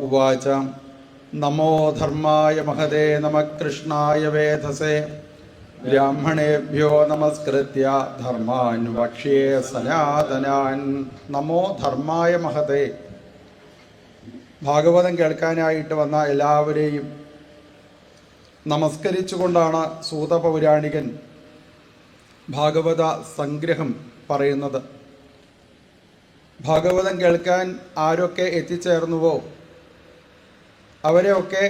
ഉവാച നമോ ധർമായ മഹതേ നമഃ കൃഷ്ണായ വേധസേ ബ്രാഹ്മണേഭ്യോ നമസ്കൃത്യ ധർമാൻ വക്ഷ്യേ സനാതനാൻ. നമോ ധർമായ മഹതേ. ഭാഗവതം കേൾക്കാനായിട്ട് വന്ന എല്ലാവരെയും നമസ്കരിച്ചുകൊണ്ടാണ് സൂത പൗരാണികൻ ഭാഗവത സംഗ്രഹം പറയുന്നത്. ഭാഗവതം കേൾക്കാൻ ആരൊക്കെ എത്തിച്ചേർന്നുവോ അവരെയൊക്കെ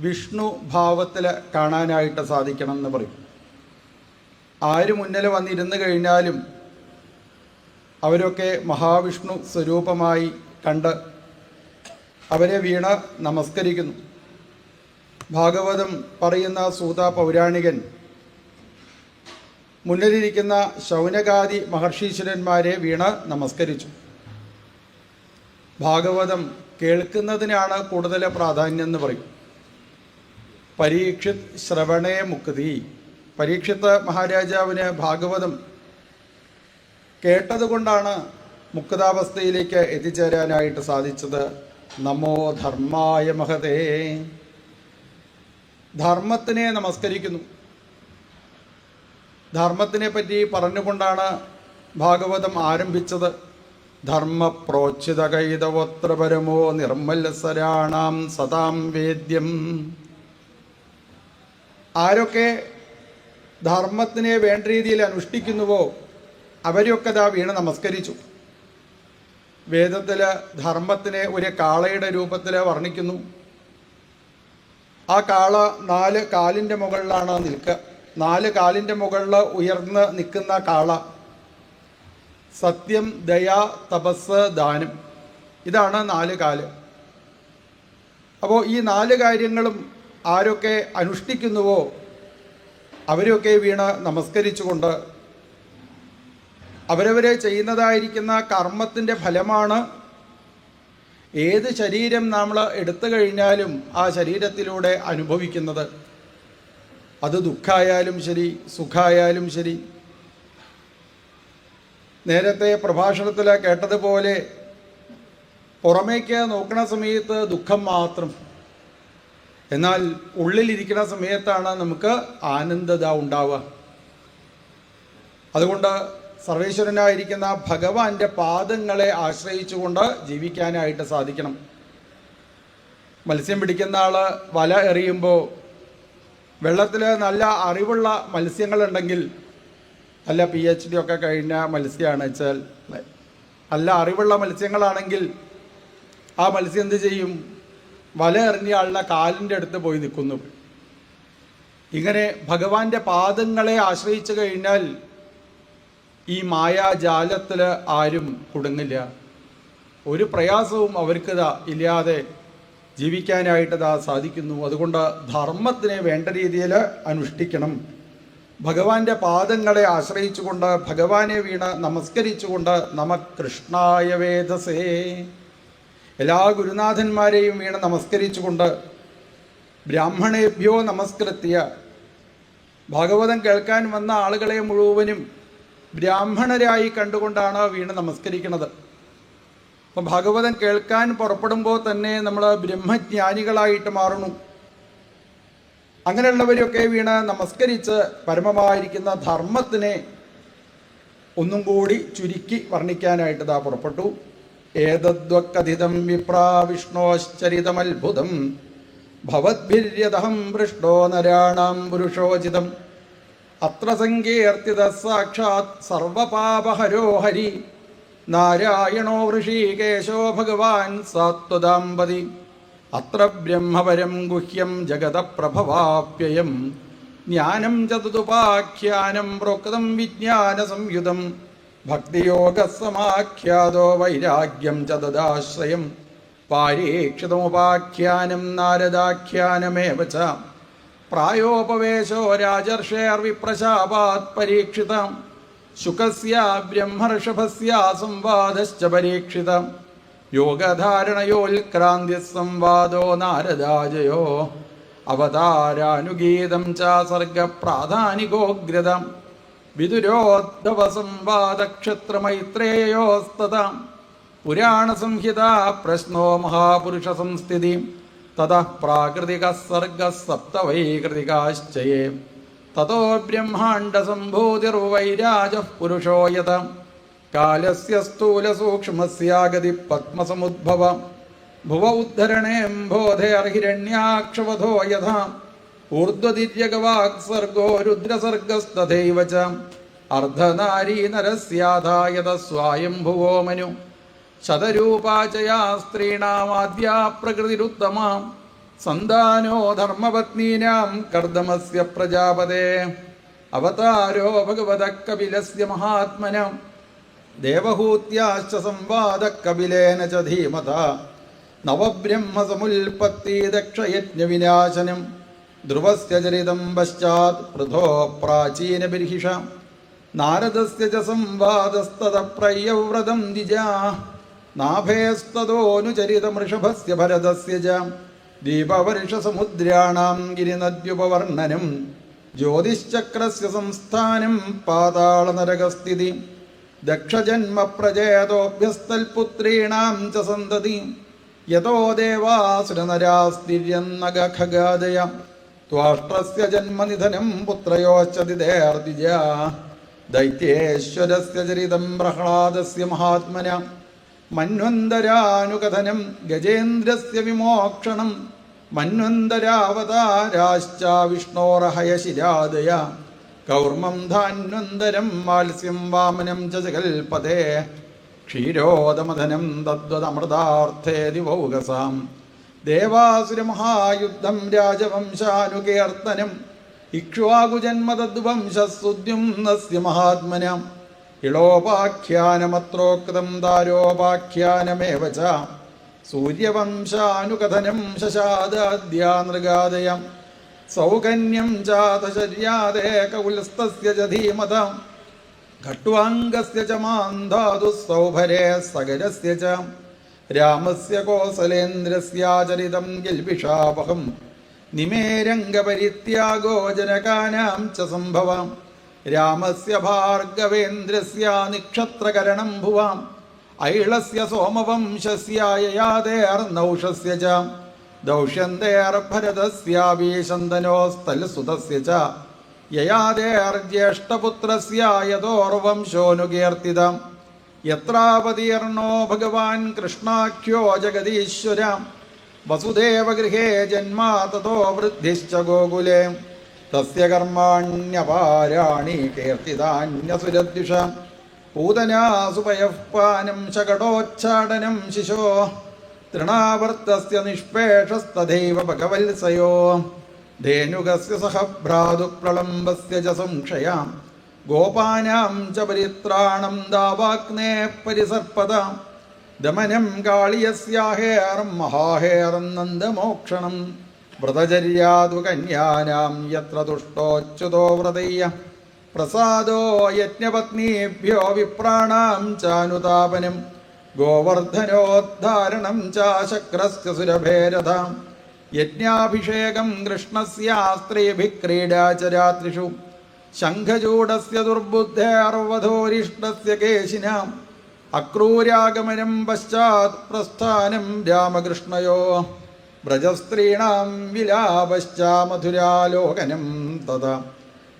വിഷ്ണു ഭാവത്തിൽ കാണാനായിട്ട് സാധിക്കണം എന്ന് പറയും. ആര് മുന്നിൽ വന്നിരുന്നു കഴിഞ്ഞാലും അവരൊക്കെ മഹാവിഷ്ണു സ്വരൂപമായി കണ്ട് അവരെ വീണ് നമസ്കരിക്കുന്നു. ഭാഗവതം പറയുന്ന സൂത പൗരാണികൻ മുന്നിലിരിക്കുന്ന ശൗനകാദി മഹർഷീശ്വരന്മാരെ വീണ് നമസ്കരിച്ചു. ഭാഗവതം കേൾക്കുന്നതിനാണ് കൂടുതൽ പ്രാധാന്യം എന്ന് പറയും. പരീക്ഷിത് ശ്രവണേ മുക്തി. പരീക്ഷിത്ത് മഹാരാജാവിന് ഭാഗവതം കേട്ടതുകൊണ്ടാണ് മുക്താവസ്ഥയിലേക്ക് എത്തിച്ചേരാനായിട്ട് സാധിച്ചത്. നമോ ധർമായ മഹതേ. ധർമ്മത്തിനെ നമസ്കരിക്കുന്നു. ധർമ്മത്തിനെ പറ്റി പറഞ്ഞുകൊണ്ടാണ് ഭാഗവതം ആരംഭിച്ചത്. ധർമ്മ പ്രോച്ചിതകൈതവോത്ര പരമോ നിർമ്മലസരാണാം സതാം വേദ്യം. ആരൊക്കെ ധർമ്മത്തിനെ വേണ്ട രീതിയിൽ അനുഷ്ഠിക്കുന്നുവോ അവരെയൊക്കെ ദാ വീണ് നമസ്കരിച്ചു. വേദത്തിൽ ധർമ്മത്തിനെ ഒരു കാളയുടെ രൂപത്തിൽ വർണ്ണിക്കുന്നു. ആ കാള 4 കാലിൻ്റെ മുകളിലാണ് നിൽക്കുക. 4 കാലിൻ്റെ മുകളിൽ ഉയർന്ന് നിൽക്കുന്ന കാള സത്യം, ദയ, തപസ്, ദാനം, ഇതാണ് 4 കാല്. അപ്പോൾ ഈ 4 കാര്യങ്ങളും ആരൊക്കെ അനുഷ്ഠിക്കുന്നുവോ അവരൊക്കെ വീണ് നമസ്കരിച്ചുകൊണ്ട് അവരവരെ ചെയ്യുന്നതായിരിക്കുന്ന കർമ്മത്തിൻ്റെ ഫലമാണ് ഏത് ശരീരം നമ്മൾ എടുത്തു കഴിഞ്ഞാലും ആ ശരീരത്തിലൂടെ അനുഭവിക്കുന്നത്. അത് ദുഃഖമായാലും ശരി, സുഖമായാലും ശരി. നേരത്തെ പ്രഭാഷണത്തിൽ കേട്ടതുപോലെ പുറമേക്ക് നോക്കുന്ന സമയത്ത് ദുഃഖം മാത്രം, എന്നാൽ ഉള്ളിലിരിക്കുന്ന സമയത്താണ് നമുക്ക് ആനന്ദത ഉണ്ടാവുക. അതുകൊണ്ട് സർവേശ്വരനായിരിക്കുന്ന ഭഗവാന്റെ പാദങ്ങളെ ആശ്രയിച്ചുകൊണ്ട് ജീവിക്കാനായിട്ട് സാധിക്കണം. മത്സ്യം പിടിക്കുന്ന ആൾ വല എറിയുമ്പോൾ വെള്ളത്തിൽ നല്ല അറിവുള്ള മത്സ്യങ്ങളുണ്ടെങ്കിൽ, നല്ല PhD ഒക്കെ കഴിഞ്ഞ മത്സ്യമാണ് വെച്ചാൽ നല്ല അറിവുള്ള മത്സ്യങ്ങളാണെങ്കിൽ ആ മത്സ്യം എന്ത് ചെയ്യും? വല എറിഞ്ഞ ആളുടെ കാലിൻ്റെ അടുത്ത് പോയി നിൽക്കുന്നു. ഇങ്ങനെ ഭഗവാന്റെ പാദങ്ങളെ ആശ്രയിച്ചു കഴിഞ്ഞാൽ ഈ മായാജാലത്തിൽ ആരും കുടുങ്ങില്ല. ഒരു പ്രയാസവും അവർക്ക് ഇല്ലാതെ ജീവിക്കാനായിട്ട് സാധിക്കുന്നു. അതുകൊണ്ട് ധർമ്മത്തിനെ വേണ്ട രീതിയിൽ അനുഷ്ഠിക്കണം. ഭഗവാന്റെ പാദങ്ങളെ ആശ്രയിച്ചുകൊണ്ട് ഭഗവാനെ വീണ് നമസ്കരിച്ചുകൊണ്ട് നമഃ കൃഷ്ണായ വേധസേ. എല്ലാ ഗുരുനാഥന്മാരെയും വീണ് നമസ്കരിച്ചുകൊണ്ട് ബ്രാഹ്മണേഭ്യോ നമസ്കൃത്യ. ഭാഗവതം കേൾക്കാൻ വന്ന ആളുകളെ മുഴുവനും ബ്രാഹ്മണരായി കണ്ടുകൊണ്ടാണ് വീണ് നമസ്കരിക്കുന്നത്. അപ്പം ഭാഗവതം കേൾക്കാൻ പുറപ്പെടുമ്പോൾ തന്നെ നമ്മൾ ബ്രഹ്മജ്ഞാനികളായിട്ട് മാറുന്നു. അങ്ങനെയുള്ളവരൊക്കെ വീണ് നമസ്കരിച്ച് പരമമായിരിക്കുന്ന ധർമ്മത്തിനെ ഒന്നും കൂടി ചുരുക്കി വർണ്ണിക്കാനായിട്ട് പുറപ്പെട്ടു. ഏതദ്വക്കഥിതം വിപ്രാ വിഷ്ണോശ്ചരിതമത്ഭുതം ഭവദ്ഭിര്യതഹം പൃഷ്ടോ നരാണാം പുരുഷോചിതം അത്ര സങ്കീർത്തിത സാക്ഷാത് സർവപാപഹരോ ഹരി നാരായണോ ഋഷികേശോ ഭഗവാൻ സാത്വതാംബതി അത്ര ബ്രഹ്മപരം ഗുഹ്യം ജഗതപ്രഭവാപ്യയം ജ്ഞാനം ചതുതുപാഖ്യാനം പ്രോക്തം വിജ്ഞാനസംയുതം ഭക്തിയോഗസമാഖ്യാതോ വൈരാഗ്യം ചതുദാശ്രയം പാരീക്ഷിതമുപാഖ്യാനം നാരദാഖ്യാനമേവ ച പ്രായോപവേശോ രാജർഷേർവിപ്രശാപാത് പരീക്ഷിതം ശുകസ്യ ബ്രഹ്മർഷഭസ്യ സംവാദശ്ച പരീക്ഷിതം യോഗധാരണയോൽക്രാന്തി സംവാദോ നാരദാജയോ അവതാരാനുഗീതം ച സർഗപ്രാധാനികോഗ്രതം വിദുരോദ്ധവ സംവാദക്ഷത്രമൈത്രേയോസ്തതാം പുരാണസംഹിതാ പ്രശ്നോ മഹാപുരുഷസംസ്ഥിതി തതഃ പ്രാകൃതികഃ സർഗഃ സപ്ത വൈകൃതികാശ്ചയേ തതോ ബ്രഹ്മാണ്ഡസംഭൂതിർവൈരാജഃ പുരുഷോ യത കാലസ്യ സ്ഥൂലസൂക്ഷ്മസ്യാഗതി പത്മസമുദ്ഭവ ഭുവ ഉദ്ധരണേംബോധേർഹിരണ്യാക്ഷവധോ യഥാ ഊർധ്വതിര്യഗവാക്സർഗോ രുദ്രസർഗസ്തഥൈവ ച അർദ്ധനാരീനരസ്യാധായത സ്വായംഭുവോ മനു ശതരൂപാചയാ സ്ത്രീണാമാദ്യാ പ്രകൃതിരുത്തമാ സന്താനോ ധർമ്മപത്നീനാം കർദമസ്യ പ്രജാപതേ അവതാരോ ഭഗവതഃ കപിലസ്യ മഹാത്മനാം ദേവഹൂത്യാശ്ച സംവാദഃ കപിലേന ച ധീമതാ നവബ്രഹ്മസമുൽപത്തി ദക്ഷയജ്ഞവിനാശനം ധ്രുവസ്യ ചരിതം പശ്ചാത് പൃഥോ പ്രാചീനബിർഹിഷ നാരദസ്യ ച സംവാദസ്തത പ്രയവ്രതം ദ്വിജാ നാഭേസ്തതോനുചരിതമൃഷഭസ്യ ഭരതസ്യ ച ദീപവർഷസമുദ്രാണാം ഗിരിനദ്യുപവർണ്ണനം ജ്യോതിശ്ചക്രസ്യ സംസ്ഥാനം പാതാളനരകസ്ഥിതി ദക്ഷജന്മ പ്രജേതോഭ്യസ്തൽപുത്രീണാം ച സന്തതി യതോ ദേവാസുരനരാസ്തിര്യന്നഗഖഗാദയ ത്വാഷ്ട്രസ്യ ജന്മനിധനം പുത്രയോശ്ച ദിദേർദ്വിജാ ദൈത്യേശ്വരസ്യ ചരിതം പ്രഹ്ലാദസ്യ മഹാത്മന മന്വന്തരാനുകഥനം ഗജേന്ദ്രസ്യ വിമോക്ഷണം മന്വന്തരാവതാരാശ്ച വിഷ്ണോർഹയശിരാദയ കൗർമം ധാന്വന്തരം മാത്സ്യം വാമനം ച ജഗൽപതേ ക്ഷീരോദമധനം തദ്വദമൃതാർത്ഥേ ദിവൗകസാം ദേവാസുരമഹായുദ്ധം രാജവംശാനുകീർത്തനം ഇക്ഷ്വാകുജന്മതദ്വംശസ്സുദ്യുമ്നസ്യ മഹാത്മനാം ഇളോപാഖ്യാനമത്രോക്തം ദാരോപാഖ്യാനമേവ ച സൂര്യവംശാനുകഥനം ശശാദാദ്യാ നൃഗാദയം സൗകന്യം ചാതശര്യാദേ കൗലസ്തസ്യ ച ധീമതാം ഖട്വാംഗസ്യ ച മാന്ധാതു സൗഭരേ സഗരസ്യ ച രാമസ്യ കോസലേന്ദ്രസ്യാചരിതം ഗിൽബിഷാവഹം നിമേരംഗപരിത്യാഗോ ജനകാനാം ച സംഭവം രാമസ്യ ഭാർഗവേന്ദ്രസ്യ നിക്ഷത്രകരണം ഭുവാം ഐളസ്യ സോമവംശസ്യായയാദേർനൗഷസ്യ ച ദൗഷ്യന്തേർഭരതസ്യാഭീശന്തനോസ്തൽസുതസ്യ ച യയാദേർജ്യേഷ്ഠപുത്രസ്യ യതോർവംശോനുകീർത്തിതം യത്രാവതീർണോ ഭഗവാൻ കൃഷ്ണാഖ്യോ ജഗദീശ്വര വസുദേവഗൃഹേ ജന്മാ തതോ വൃദ്ധിശ്ച ഗോകുലേ തസ്യ കർമാണ്യപാരാണി കീർത്തിതാന്യസുരദ്വിഷ പൂതനാസുപയഃ പാനം ശകടോച്ഛാടനം ശിശോ തൃണാവർത്തസ്യ നിഷ്പേഷസ്തഥൈവ ഭഗവത്സയോ ധേനുകസ്യ സഹ ഭ്രാതുപ്രളംബസ്യ ച സംക്ഷയാം ഗോപാനാം ച പരിത്രാണം ദാവാഗ്നേ പരിസർപ്പതാം ദമനം കാളിയസ്യാഹേർം മഹാഹേർം നന്ദമോക്ഷണം വ്രതചര്യാതു കന്യാനാം യത്ര തുഷ്ടോച്യുതോ വ്രതയ്യ പ്രസാദോ യജ്ഞപത്നീഭ്യോ വിപ്രാണാം ചാനുതാപനം ഗോവർദ്ധനോദ്ധാരണം ചാശക്രസ്യ സുരഭേരഥാം യജ്ഞാഭിഷേകം കൃഷ്ണസ്യാസ്ത്രീഭിഃ ക്രീഡാചരാത്രിഷു ശംഖചൂഡസ്യ ദുർബുദ്ധേർവധോരിഷ്ടസ്യ കേശിനാം അക്രൂരാഗമനം പശ്ചാത് പ്രസ്ഥാനം രാമകൃഷ്ണയോ വ്രജസ്ത്രീണാം വിലാപശ്ച മധുരാലോകനം തഥാ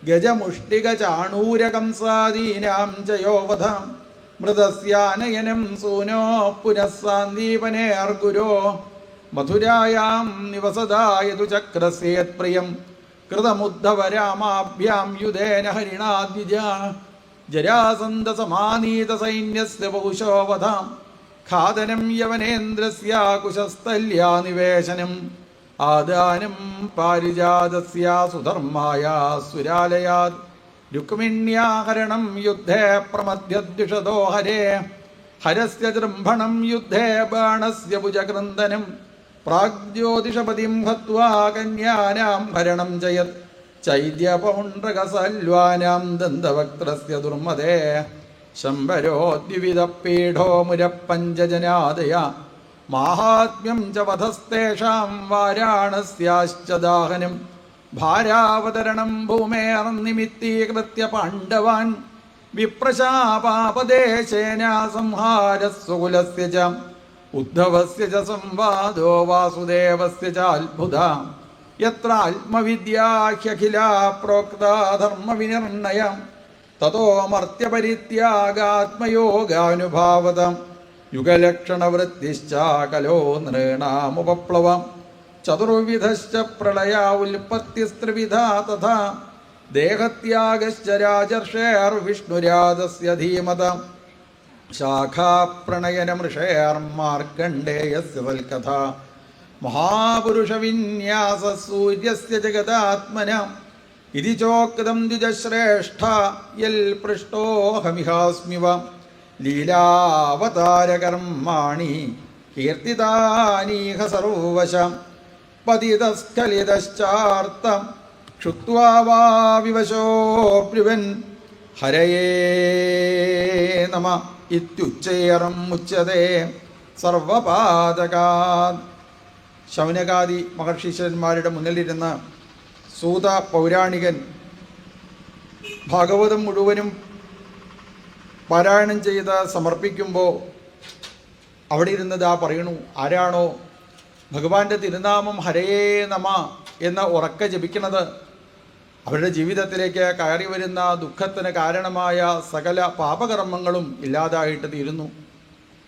ഗജമുഷ്ടികചാണൂരകംസാദീനാം ചയോവധാം മൃതസ്യാനയനം സൂനോ പുനഃ സാന്ദീപനേർഗുരോ മധുരായാം നിവസദായതു ചക്രസ്യേത്പ്രിയം കൃതമുദ്ധവരാമാഭ്യാം യുധേന ഹരിണാദ്വിജാ ജരാസന്ധസമാനീതസൈന്യസ്യ പൗശോവധാം ഖാദനം യവനേന്ദ്രസ്യ കുശസ്ഥല്യാ നിവേശനം ആദാനം പാരിജാതസ്യ സുധർമായ സുരാലയാത് രുക്മിണ്യാഹരണം യുദ്ധേ പ്രമദ്യദ്വിഷദോ ഹരേ ഹരസ്യ ജൃംഭണം യുദ്ധേ ബാണസ്യ ഭുജകൃന്ദനം പ്രാഗ്ജ്യോതിഷപതിം ഹത്വാ കന്യാനാം ഹരണം ജയത് ചൈദ്യപൗണ്ഡ്രകസല്വാനാം ദന്തവക്ത്രസ്യ ദുർമദേ ശംബരോ ദ്വിവിധപീഠോ മുരപ്പഞ്ചജനാദയ മാഹാത്മ്യം ച വധസ്തേഷാം വാരാണസ്യാശ്ച ദാഹനം ഭാരാവതരണം ഭൂമേർനിമിത്തീകൃത്യ പാണ്ഡവാൻ വിപ്രശാപാപദേശേന സംഹാരസ്വകുലസ്യ ച ഉദ്ധവസ്യ ച സംവാദോ വാസുദേവസ്യ ച അത്ഭുതം യത്ര ആത്മവിദ്യാഖ്യഖിലാ പ്രോക്താ ധർമ്മവിനിർണയം തതോ മർത്യപരിത്യാഗാത്മയോഗാനുഭാവതം യുഗലക്ഷണവൃത്തിശ്ച കലോ നൃണാമുപപ്ലവം ചതുർവിധശ്ച പ്രളയാ ഉൽപത്തിസ്ത്രിവിധാ തഥാ ദേഹത്യാഗശ്ച രാജർഷേർവിഷ്ണുരാജസ്യ ധീമതം ശാഖാപ്രണയനമൃഷേർമാർക്കണ്ഡേയസ്യ വൽകഥ മഹാപുരുഷവിന്യാസ സൂര്യസ്യ ജഗദാത്മനം ഇതി ചോക്തം ദ്വിജശ്രേഷ്ഠ യൽ പൃഷ്ടോഹമിഹാസ്മിവ ലീലാവതാരകർമാണി കീർത്തിതാനീഹ സർവശം പതിതസ്ഖലിതശ്ചാർത്തം ക്ഷുത്വാ വാ വിവശോ ബ്രുവൻ ഹരയേ നമ ഇത്യുച്ചേറം മുച്യതേ സർവപാതകാത്. ശൗനകാദി മഹർഷീശ്വരന്മാരുടെ മുന്നിലിരുന്ന് സൂത പൗരാണികൻ ഭാഗവതം മുഴുവനും പാരായണം ചെയ്ത് സമർപ്പിക്കുമ്പോൾ അവിടെ ഇരുന്നത് പറയണു, ആരാണോ ഭഗവാന്റെ തിരുനാമം ഹരയേ നമ എന്ന് ഉറക്കെ ജപിക്കുന്നത് അവരുടെ ജീവിതത്തിലേക്ക് കയറി വരുന്ന ദുഃഖത്തിന് കാരണമായ സകല പാപകർമ്മങ്ങളും ഇല്ലാതായിട്ട് തീരുന്നു.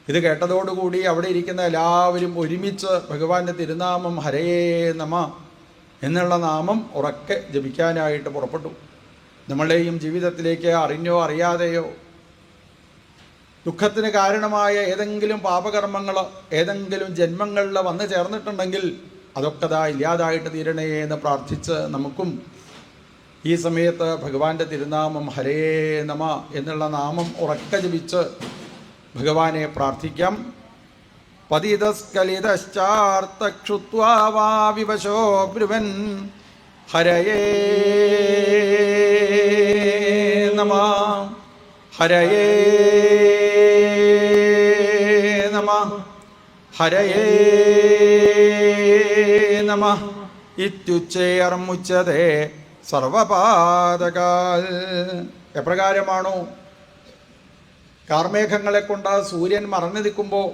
ഇത് കേട്ടതോടുകൂടി അവിടെ ഇരിക്കുന്ന എല്ലാവരും ഒരുമിച്ച് ഭഗവാന്റെ തിരുനാമം ഹരയേ നമ എന്നുള്ള നാമം ഉറക്കെ ജപിക്കാനായിട്ട് പുറപ്പെട്ടു. നമ്മളുടെയും ജീവിതത്തിലേക്ക് അറിഞ്ഞോ അറിയാതെയോ ദുഃഖത്തിന് കാരണമായ ഏതെങ്കിലും പാപകർമ്മങ്ങൾ ഏതെങ്കിലും ജന്മങ്ങളിൽ വന്നു ചേർന്നിട്ടുണ്ടെങ്കിൽ അതൊക്കെ ഇല്ലാതായിട്ട് തീരണേ എന്ന് പ്രാർത്ഥിച്ച് നമുക്കും ഈ സമയത്ത് ഭഗവാന്റെ തിരുനാമം ഹരേ നമ എന്നുള്ള നാമം ഉറക്കെ ജപിച്ച് ഭഗവാനെ പ്രാർത്ഥിക്കാം. പതിതസ്കലിതശ്ചാർത്തക്ഷുത്വാ വാ വിവശോ ബ്രുവൻ ഹരയേ നമ ഹരയേ നമ ഹരയേ നമ ഇത്യുച്ചേർമുച്യതേ സർവപാതകാൽ. എപ്രകാരമാണോ കാർമേഘങ്ങളെ കൊണ്ട് സൂര്യൻ മറഞ്ഞു നിൽക്കുമ്പോൾ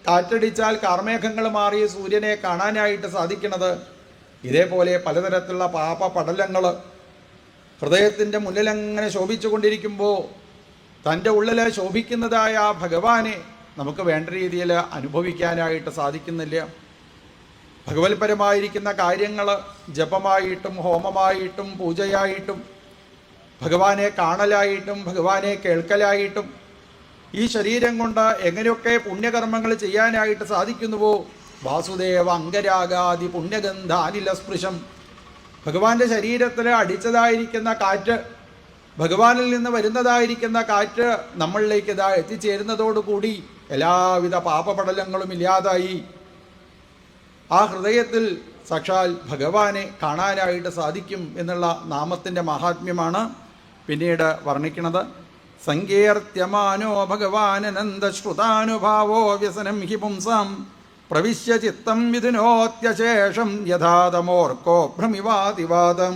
കാറ്റടിച്ചാൽ കാർമേഘങ്ങൾ മാറി സൂര്യനെ കാണാനായിട്ട് സാധിക്കുന്നത്, ഇതേപോലെ പലതരത്തിലുള്ള പാപ പടലങ്ങൾ ഹൃദയത്തിൻ്റെ മുന്നിലങ്ങനെ ശോഭിച്ചു കൊണ്ടിരിക്കുമ്പോൾ തൻ്റെ ഉള്ളിൽ ശോഭിക്കുന്നതായ ആ ഭഗവാനെ നമുക്ക് വേണ്ട രീതിയിൽ അനുഭവിക്കാനായിട്ട് സാധിക്കുന്നില്ല. ഭഗവത്പരമായിരിക്കുന്ന കാര്യങ്ങൾ ജപമായിട്ടും ഹോമമായിട്ടും പൂജയായിട്ടും ഭഗവാനെ കാണലായിട്ടും ഭഗവാനെ കേൾക്കലായിട്ടും ഈ ശരീരം കൊണ്ട് എങ്ങനെയൊക്കെ പുണ്യകർമ്മങ്ങൾ ചെയ്യാനായിട്ട് സാധിക്കുന്നുവോ വാസുദേവ അംഗരാഗാദി പുണ്യഗന്ധാനിലസ്പൃശം ഭഗവാന്റെ ശരീരത്തിൽ അടിച്ചതായിരിക്കുന്ന കാറ്റ്, ഭഗവാനിൽ നിന്ന് വരുന്നതായിരിക്കുന്ന കാറ്റ് നമ്മളിലേക്ക് എത്തിച്ചേരുന്നതോടുകൂടി എല്ലാവിധ പാപപടലങ്ങളും ഇല്ലാതായി ആ ഹൃദയത്തിൽ സാക്ഷാൽ ഭഗവാനെ കാണാനായിട്ട് സാധിക്കും എന്നുള്ള നാമത്തിൻ്റെ മഹാത്മ്യമാണ് പിന്നീട് വർണ്ണിക്കുന്നത്. സങ്കീർത്യമാനോ ഭഗവാനനന്ദശ്രുതാനുഭാവോ വ്യസനം ഹി പുംസാം പ്രവിശ്യ ചിത്തം വിധുനോത്യശേഷം യഥാതമോർക്കോ ഭ്രമിവാതിവാദം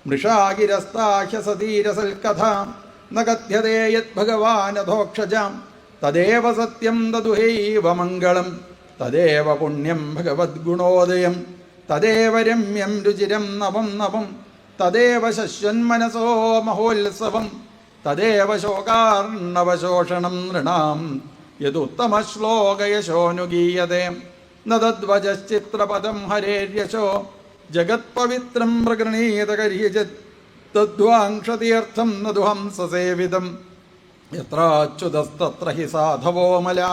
മൃഷാഗിരസ്താഹ്യസതീരസൽക്കഥാം ന കഥ്യതേ യദ്ഭഗവാനധോക്ഷജാം തദേവ സത്യം തദുഹൈവ മംഗളം തദേവ പുണ്യം ഭഗവദ്ഗുണോദയം തദേവ രമ്യം രുചിരം നവം നവം തദേവ ശശ്വന്മനസോ മഹോത്സവം തദേവ ശോകാർണവശോഷണം നൃണാം യദുത്തമശ്ലോകയശോനുഗീയതേ ന തദ്വചശ്ചിത്രപദം ഹരേര്യശോ ജഗത്പവിത്രം പ്രഗൃണീതകരീചിത് തദ്വാംക്ഷതീർത്ഥം നദുഹംസസേവിതം യത്രാച്യുതസ്തത്ര ഹി സാധവോ മലാ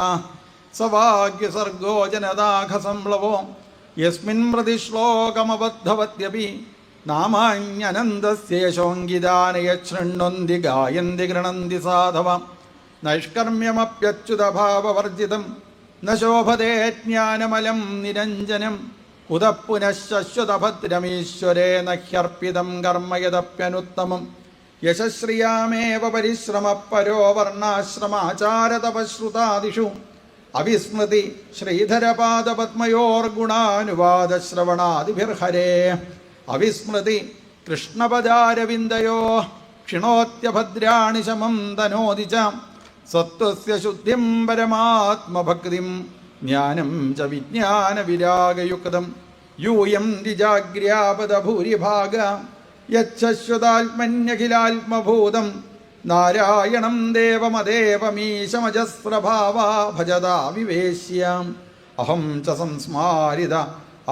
സവാഗ്യസർഗോ ജനദാഘസംപ്ലവോ യസ്മിൻ പ്രതിശ്ലോകമബദ്ധവത്യപി നാമാന്യനന്ദസ്യേശോങ്കിതാനയ ശൃണ്വന്തി ഗായന്തി ഗൃണന്തി സാധവ നൈഷ്കർമ്മ്യമപ്യച്യുതഭാവവർജിതം ന ശോഭതേ ജ്ഞാനമലം നിരഞ്ജനം കുതഃ പുനഃശശ്വതഭദ്രമീശ്വരേണ ഹ്യർപ്പിതം കർമ്മ യദപ്യനുത്തമം യശശ്രിയാമേവ പരിശ്രമപരോ വർണ്ണാശ്രമാചാരതപശ്രുതാദിഷു അവിസ്മൃതി ശ്രീധരപാദപത്മയോർഗുണാനുവാദശ്രവണാദിഭിർഹരേ അവിസ്മൃതി കൃഷ്ണപദാരവിന്ദയോ ക്ഷിണോത്യഭദ്രാണി ശമം തനോതി ച സത്വസ്യ ശുദ്ധിം പരമാത്മഭക്തിം ജ്ഞാനം ച വിജ്ഞാനവിരാഗയുക്തം യൂയം ദ്വിജാഗ്ര്യാപദ ഭൂരിഭാഗ യച്ഛശ്വതാത്മന്യഖിലാത്മഭൂതം നാരായണം ദേവമദേവമീശമജസ്രഭാവാ ഭജതാ വിവേശ്യാം അഹം ച സംസ്മാരിത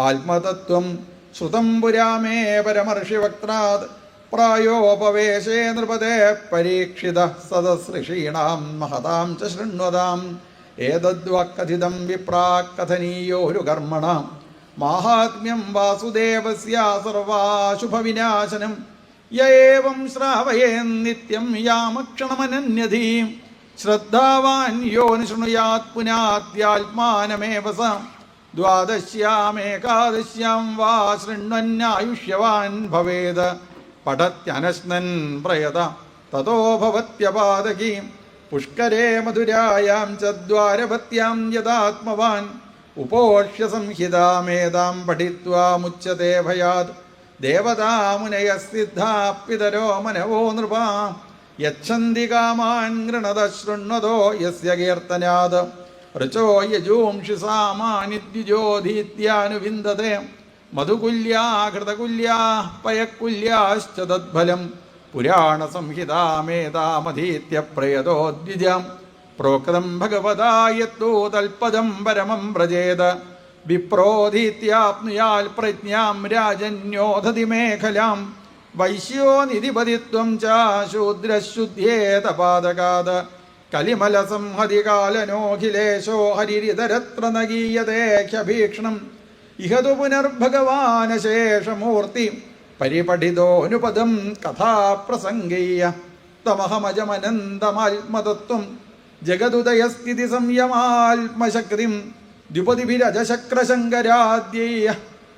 ആത്മതത്വം ശ്രുതം പുരാ മേ പരമർഷിവക്ത്രാത് പ്രായോപവേശേ നൃപതേ പരീക്ഷിത സദസൃഷീണാം മഹതാം ച ശൃണ്വതാം ഏതദ്വാക്കഥിതം വിപ്രാക്കഥനീയോരു കർമ്മണാം മാഹാത്മ്യം വാസുദേവസ്യ സർവാശുഭവിനാശനം യേവം ശ്രാവയേൻ നിത്യം യാമക്ഷണമനന്യധീം ശ്രദ്ധാവാൻ യോ നിശൃണുയാത് പുനാത്യാത്മാനമേവ സ ദ്വാദശ്യാമേകാദശ്യാം വാ ശൃണ്വന്നായുഷ്യവാൻ ഭവേത് പഠത്യനശ്നൻ പ്രയത തതോ ഭവത്യപാദകീം പുഷ്കരേ മധുരായാം ച ദ്വാരവത്യാം യദാത്മവാൻ ഉപോക്ഷ്യ സംഹിതാമേതാം പഠിത്വാ മുച്യത്തെ ഭയാത് ദേവതാമുനയസിദ്ധാപിതരോ മനവോ നൃപാ യച്ഛന്തി കാമാൻ ഗൃണത ശൃണ്വതോ യസ്യ കീർത്തനാത് ഋചോ യജൂംഷി സാമാനിദ്യുജോധീത്യാനുവിന്ദതേ മധുകുല്യാ ഹൃതകുല്യാ പയകുല്യാശ്ച തദ്ഫലം പുരാണസംഹിതാമേതാമധീത്യ പ്രയതോ ദ്വിജാം പ്രോക്തം ഭഗവതാ യത്തോ തൽപദം പരമം വ്രജേത് വിപ്രോധീത്യാപ്നുയാൽ പ്രജ്ഞാം രാജന്യോധതി മേഖലാം വൈശ്യോ നിധിപതിത്വം ച ശൂദ്രശുദ്ധ്യേതപാദകാത് കലിമലസംഹതികാലനോഖിലേശോ ഹരിരിതരത്ര നഗീയതേഖ്യഭീക്ഷണം ഇഹതു പുനർഭഗവാനശേഷമൂർത്തി പരിപഠിതോനുപദം കഥാപ്രസംഗീയ തമഹമജമനന്തമാത്മതത്വം ജഗതുദയസ്ഥിതി സംയമാത്മശക്തിം ദ്വിപതിഭിരജശക്രശങ്കരാദ്യൈ